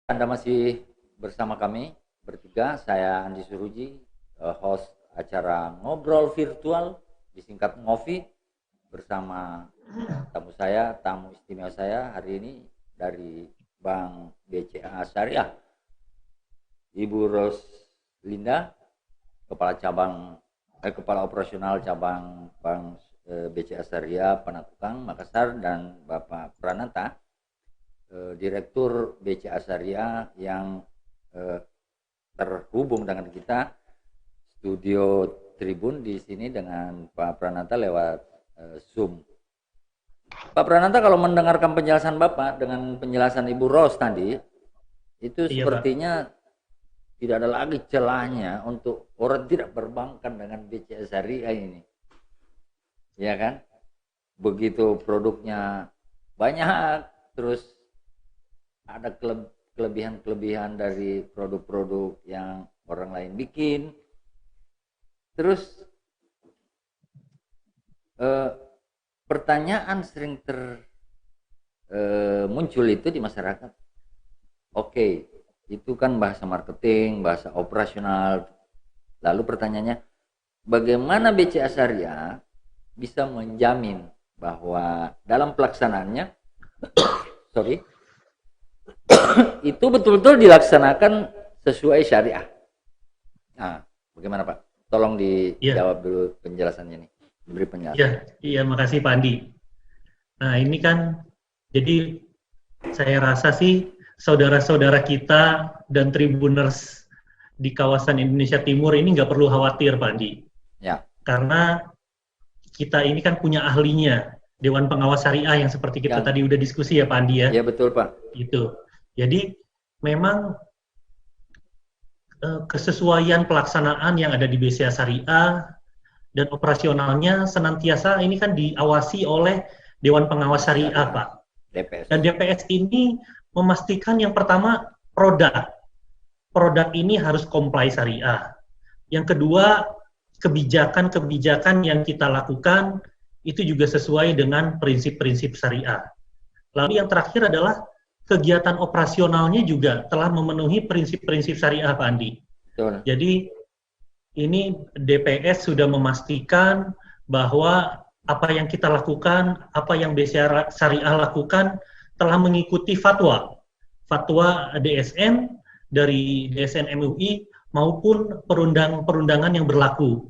Anda masih bersama kami bertiga, saya Andi Suruji, host acara Ngobrol Virtual, disingkat Ngovi, bersama tamu istimewa saya hari ini dari Bank BCA Syariah, Ibu Roslinda, Kepala Operasional Cabang Bank BCA Syariah Panakukang, Makassar, dan Bapak Prananta, Direktur BCA Syariah yang terhubung dengan kita studio Tribun di sini dengan Pak Prananta lewat Zoom. Pak Prananta, kalau mendengarkan penjelasan Bapak dengan penjelasan Ibu Ros tadi, itu sepertinya tidak ada lagi celahnya untuk orang tidak berbankan dengan BCA Syariah ini. Ya kan? Begitu produknya banyak, terus ada kelebihan-kelebihan dari produk-produk yang orang lain bikin. Terus pertanyaan sering muncul itu di masyarakat. Oke, itu kan bahasa marketing, bahasa operasional. Lalu pertanyaannya, bagaimana BCA Syariah bisa menjamin bahwa dalam pelaksanaannya itu betul-betul dilaksanakan sesuai syariah? Nah, bagaimana Pak? Tolong dijawab dulu penjelasannya nih. Beri penjelasan. Iya, makasih Pak Andi. Nah, ini kan jadi saya rasa sih saudara-saudara kita dan Tribuners di kawasan Indonesia Timur ini nggak perlu khawatir Pak Andi. Ya. Karena kita ini kan punya ahlinya, Dewan Pengawas Syariah yang seperti kita tadi udah diskusi ya Pak Andi ya. Iya betul Pak. Itu. Jadi memang kesesuaian pelaksanaan yang ada di BCA Syariah dan operasionalnya senantiasa ini kan diawasi oleh Dewan Pengawas Syariah Pak. DPS. Dan DPS ini memastikan yang pertama produk ini harus comply syariah. Yang kedua, kebijakan-kebijakan yang kita lakukan itu juga sesuai dengan prinsip-prinsip syariah. Lalu yang terakhir adalah kegiatan operasionalnya juga telah memenuhi prinsip-prinsip syariah Pak Andi. Betul. Jadi ini DPS sudah memastikan bahwa apa yang kita lakukan, apa yang BCA Syariah lakukan telah mengikuti fatwa DSN dari DSN MUI maupun perundangan yang berlaku.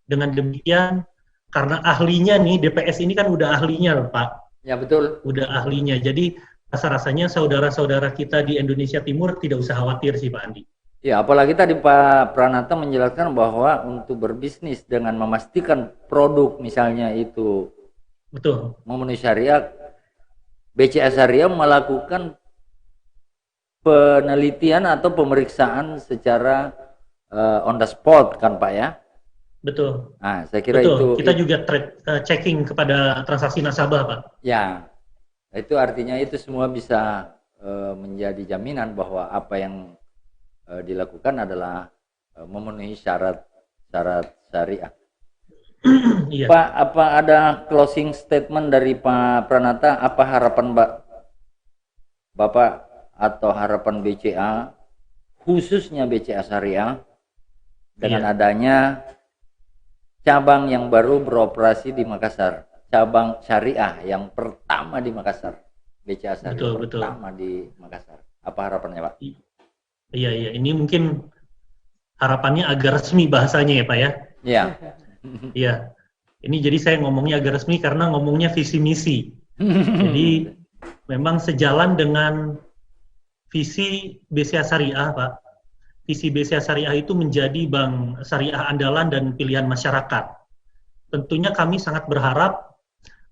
Dengan demikian, karena ahlinya nih, DPS ini kan udah ahlinya Pak. Ya betul. Udah ahlinya, jadi rasa-rasanya saudara-saudara kita di Indonesia Timur tidak usah khawatir sih Pak Andi. Ya, apalagi tadi Pak Prananta menjelaskan bahwa untuk berbisnis dengan memastikan produk misalnya itu betul memenuhi syariat, BCA Syariah melakukan penelitian atau pemeriksaan secara on the spot kan Pak ya? Betul. Nah, saya kira Betul. itu Kita juga checking kepada transaksi nasabah, Pak. ya, itu artinya itu semua bisa menjadi jaminan bahwa apa yang dilakukan adalah memenuhi syarat syariah. Iya. Pak, apa ada closing statement dari Pak Pranata? Apa harapan Bapak atau harapan BCA, khususnya BCA Syariah, dengan adanya cabang yang baru beroperasi di Makassar, cabang syariah yang pertama di Makassar, BCA Syariah pertama di Makassar. Apa harapannya, Pak? Iya. Ini mungkin harapannya agak resmi bahasanya ya, Pak ya? Iya. Iya. Ini jadi saya ngomongnya agak resmi karena ngomongnya visi misi. Jadi memang sejalan dengan visi BCA Syariah, Pak. Visi BCA Syariah itu menjadi bank syariah andalan dan pilihan masyarakat. Tentunya kami sangat berharap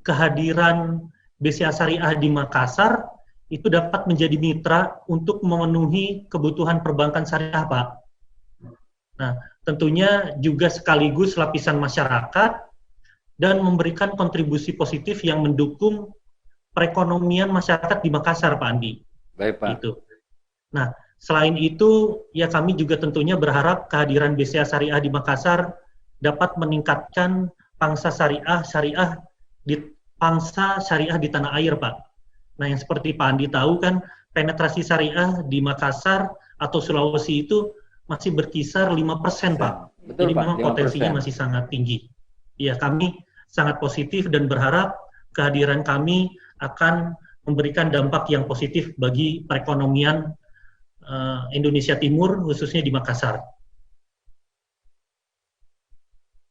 kehadiran BCA Syariah di Makassar itu dapat menjadi mitra untuk memenuhi kebutuhan perbankan syariah, Pak. Nah, tentunya juga sekaligus lapisan masyarakat dan memberikan kontribusi positif yang mendukung perekonomian masyarakat di Makassar, Pak Andi. Baik, Pak. Gitu. Nah, selain itu, ya kami juga tentunya berharap kehadiran BCA Syariah di Makassar dapat meningkatkan pangsa syariah di tanah air, Pak. Nah, yang seperti Pak Andi tahu kan, penetrasi syariah di Makassar atau Sulawesi itu masih berkisar 5%, Pak. Betul, jadi Pak, memang 5%. Potensinya masih sangat tinggi. Ya, kami sangat positif dan berharap kehadiran kami akan memberikan dampak yang positif bagi perekonomian Indonesia Timur, khususnya di Makassar.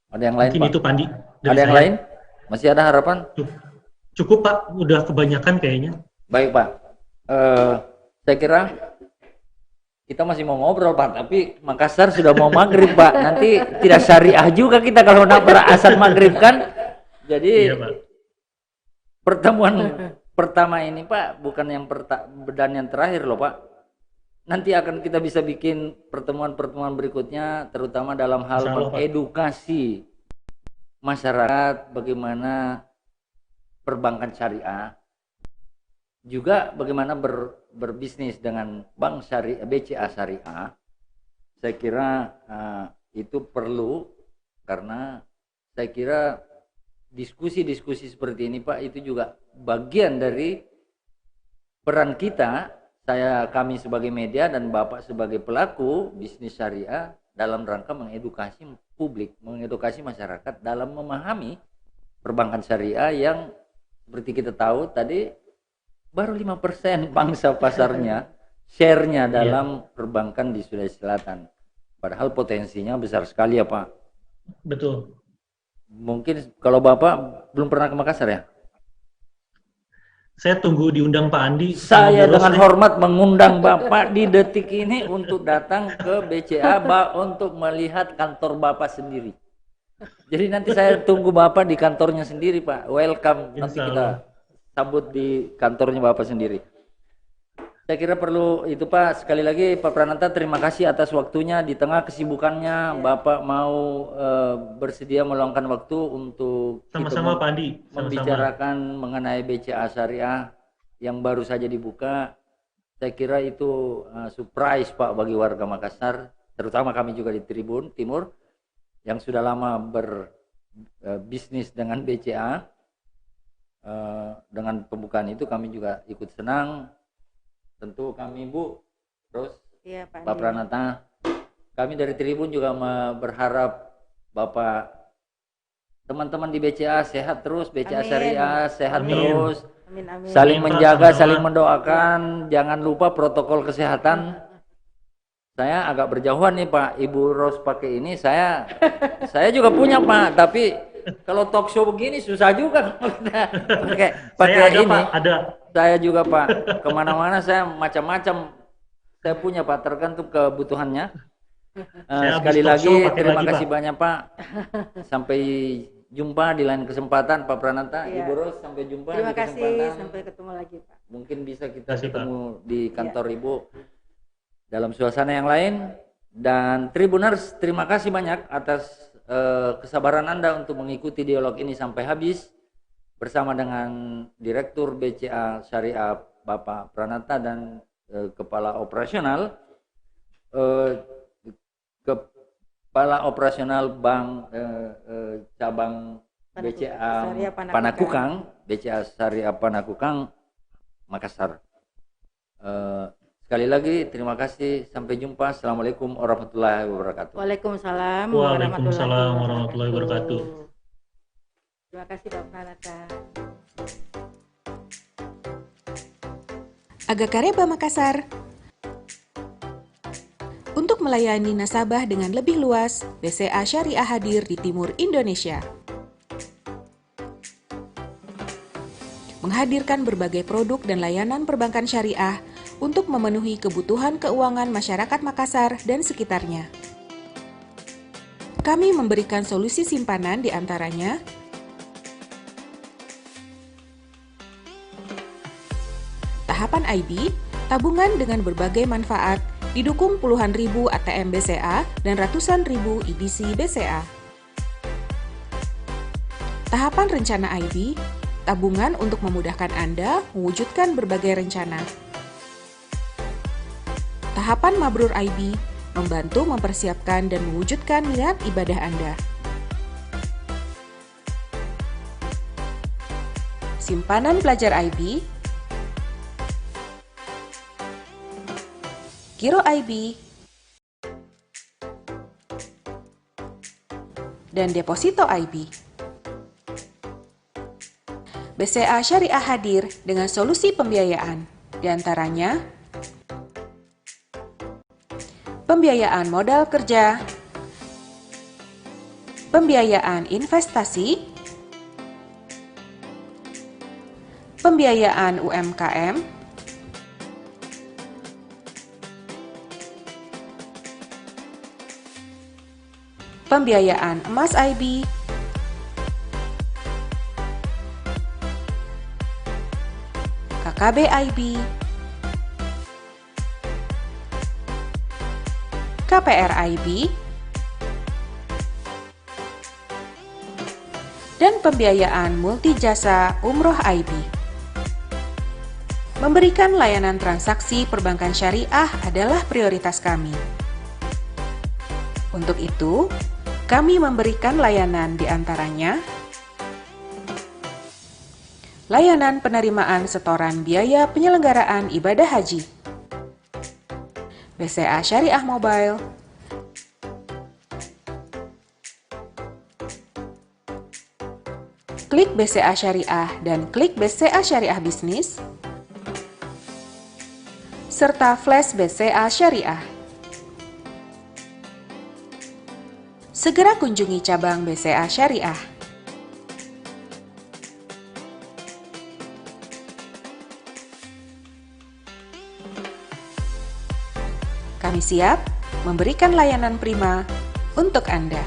Ada yang lain, Mungkin Pak? itu, Pandi. Ada yang lain? Masih ada harapan? Cukup, Pak. Udah kebanyakan kayaknya. Baik, Pak. Saya kira kita masih mau ngobrol, Pak, tapi Makassar sudah mau maghrib, Pak. Nanti tidak syariah juga kita kalau nak berasal maghrib kan. Jadi iya, Pak. Pertemuan pertama ini, Pak, bukan yang dan yang terakhir loh, Pak. Nanti akan kita bisa bikin pertemuan-pertemuan berikutnya, terutama dalam hal mengedukasi masyarakat bagaimana perbankan syariah, juga bagaimana berbisnis dengan bank syariah, BCA Syariah. Saya kira itu perlu, karena saya kira diskusi-diskusi seperti ini, Pak, itu juga bagian dari peran kita, kami sebagai media dan Bapak sebagai pelaku bisnis syariah dalam rangka mengedukasi publik, mengedukasi masyarakat dalam memahami perbankan syariah yang seperti kita tahu tadi baru 5% pangsa pasarnya, share-nya dalam perbankan di Sulawesi Selatan. Padahal potensinya besar sekali ya, Pak. Betul. Mungkin kalau Bapak belum pernah ke Makassar ya? Saya tunggu diundang Pak Andi. Saya dengan hormat mengundang Bapak di detik ini untuk datang ke BCA untuk melihat kantor Bapak sendiri. Jadi nanti saya tunggu Bapak di kantornya sendiri, Pak. Welcome. Nanti kita sambut di kantornya Bapak sendiri. Saya kira perlu itu, Pak. Sekali lagi Pak Pranata, terima kasih atas waktunya. Di tengah kesibukannya Bapak mau bersedia meluangkan waktu untuk sama-sama Pak Andi membicarakan mengenai BCA Syariah yang baru saja dibuka. Saya kira itu surprise, Pak, bagi warga Makassar, terutama kami juga di Tribun Timur yang sudah lama berbisnis dengan BCA. Dengan pembukaan itu kami juga ikut senang. Tentu kami, Bu, terus ya, Pak Pranata, kami dari Tribun juga berharap Bapak, teman-teman di BCA sehat terus, BCA Syariah sehat terus, saling menjaga, saling mendoakan, jangan lupa protokol kesehatan. Saya agak berjauhan nih, Pak. Ibu Ros pakai ini, saya juga punya, Pak, tapi kalau talk show begini susah juga pakai ini. Pak, ada. Saya juga, Pak, kemana-mana saya macam-macam saya punya, Pak, tergantung kebutuhannya. Sekali lagi terima kasih banyak, Pak. Sampai jumpa di lain kesempatan Pak Prananta. Iya. Ibu Ros, sampai jumpa Terima di kasih, kesempatan. sampai ketemu lagi Pak. Mungkin bisa kita Terima kasih, ketemu di kantor Ibu dalam suasana yang lain. Dan Tribuners, terima kasih banyak atas kesabaran Anda untuk mengikuti dialog ini sampai habis bersama dengan Direktur BCA Syariah Bapak Prananta dan Kepala Operasional Kepala Operasional Bank Cabang BCA Syariah Panakukang, BCA Syariah Panakukang, Makassar. Sekali lagi terima kasih, sampai jumpa. Assalamualaikum warahmatullahi wabarakatuh. Waalaikumsalam Waalaikumsalam warahmatullahi wabarakatuh. Terima kasih Pak Pranata. Agakareba Makassar. Untuk melayani nasabah dengan lebih luas, BCA Syariah hadir di timur Indonesia. Menghadirkan berbagai produk dan layanan perbankan syariah untuk memenuhi kebutuhan keuangan masyarakat Makassar dan sekitarnya. Kami memberikan solusi simpanan di antaranya tahapan IB, tabungan dengan berbagai manfaat, didukung puluhan ribu ATM BCA dan ratusan ribu IBC BCA. Tahapan rencana IB, tabungan untuk memudahkan Anda mewujudkan berbagai rencana. Tahapan Mabrur IB, membantu mempersiapkan dan mewujudkan niat ibadah Anda. Simpanan pelajar IB, Giro IB, dan Deposito IB. BCA Syariah hadir dengan solusi pembiayaan, di antaranya pembiayaan modal kerja, pembiayaan investasi, pembiayaan UMKM, pembiayaan emas IB, KKB IB, KPR IB, dan pembiayaan multijasa umroh IB. Memberikan layanan transaksi perbankan syariah adalah prioritas kami. Untuk itu, kami memberikan layanan di antaranya layanan penerimaan setoran biaya penyelenggaraan ibadah haji, BCA Syariah Mobile, klik BCA Syariah dan klik BCA Syariah Bisnis, serta flash BCA Syariah. Segera kunjungi cabang BCA Syariah. Kami siap memberikan layanan prima untuk Anda.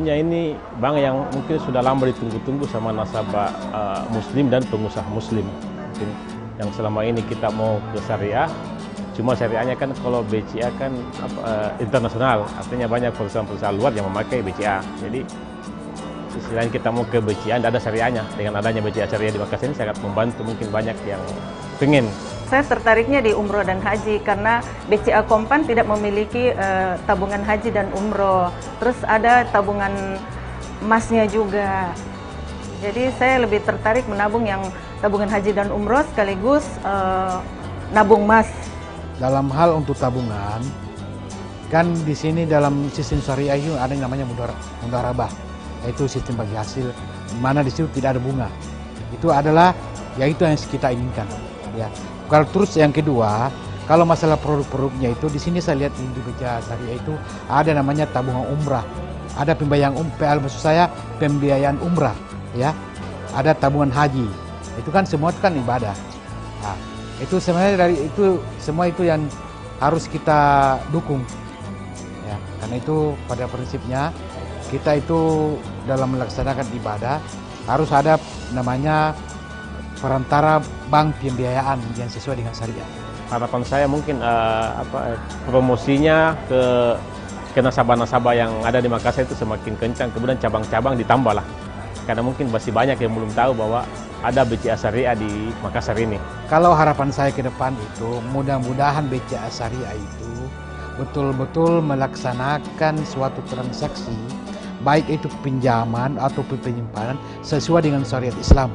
tentunya ini bank yang mungkin sudah lama ditunggu-tunggu sama nasabah Muslim dan pengusaha Muslim. Mungkin yang selama ini kita mau ke syariah, cuma syariahnya kan kalau BCA kan internasional, artinya banyak perusahaan-perusahaan luar yang memakai BCA. Jadi selain kita mau ke BCA, tidak ada syariahnya. Dengan adanya BCA syariah di Makassar ini sangat membantu, mungkin banyak yang pengen. Saya tertariknya di umroh dan haji karena BCA Kompan tidak memiliki tabungan haji dan umroh. Terus ada tabungan emasnya juga. Jadi saya lebih tertarik menabung yang tabungan haji dan umroh sekaligus nabung emas. Dalam hal untuk tabungan, kan di sini dalam sistem syariah itu ada yang namanya mudarabah, yaitu sistem bagi hasil, mana di situ tidak ada bunga. Itu adalah yaitu yang kita inginkan. Ya. Kalau terus yang kedua, kalau masalah produk-produknya itu di sini saya lihat di BCA Syariah itu ada namanya tabungan umrah, ada pembiayaan umrah, ya, ada tabungan haji. Itu kan semua itu kan ibadah. Nah, itu sebenarnya dari itu semua itu yang harus kita dukung. Ya, karena itu pada prinsipnya kita itu dalam melaksanakan ibadah harus ada namanya perantara bank pembiayaan yang sesuai dengan syariah. Harapan saya mungkin promosinya ke nasabah-nasabah yang ada di Makassar itu semakin kencang, kemudian cabang-cabang ditambah lah. Karena mungkin masih banyak yang belum tahu bahwa ada BCA Syariah di Makassar ini. Kalau harapan saya ke depan itu mudah-mudahan BCA Syariah itu betul-betul melaksanakan suatu transaksi, baik itu pinjaman atau penyimpanan sesuai dengan syariat Islam.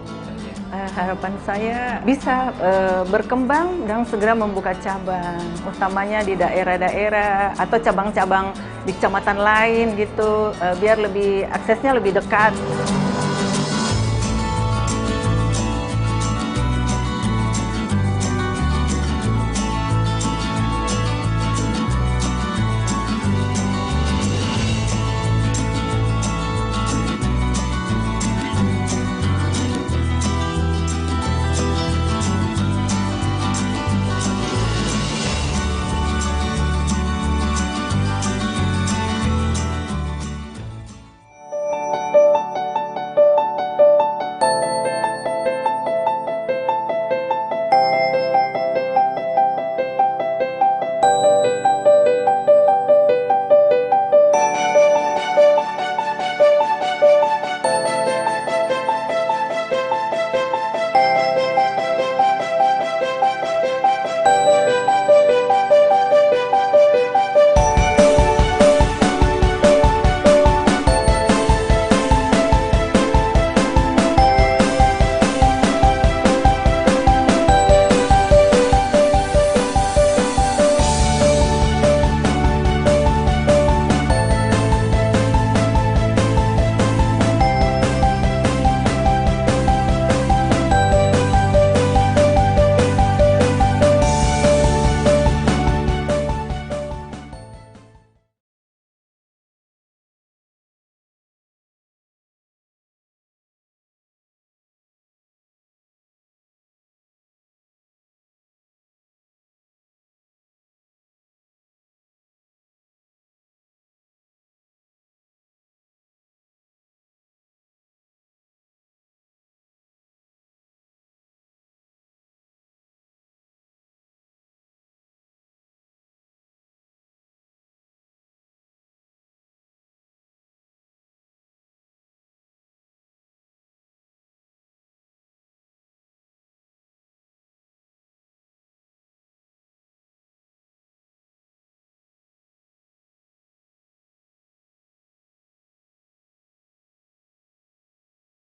Harapan saya bisa berkembang dan segera membuka cabang, utamanya di daerah-daerah atau cabang-cabang di kecamatan lain gitu, biar aksesnya lebih dekat.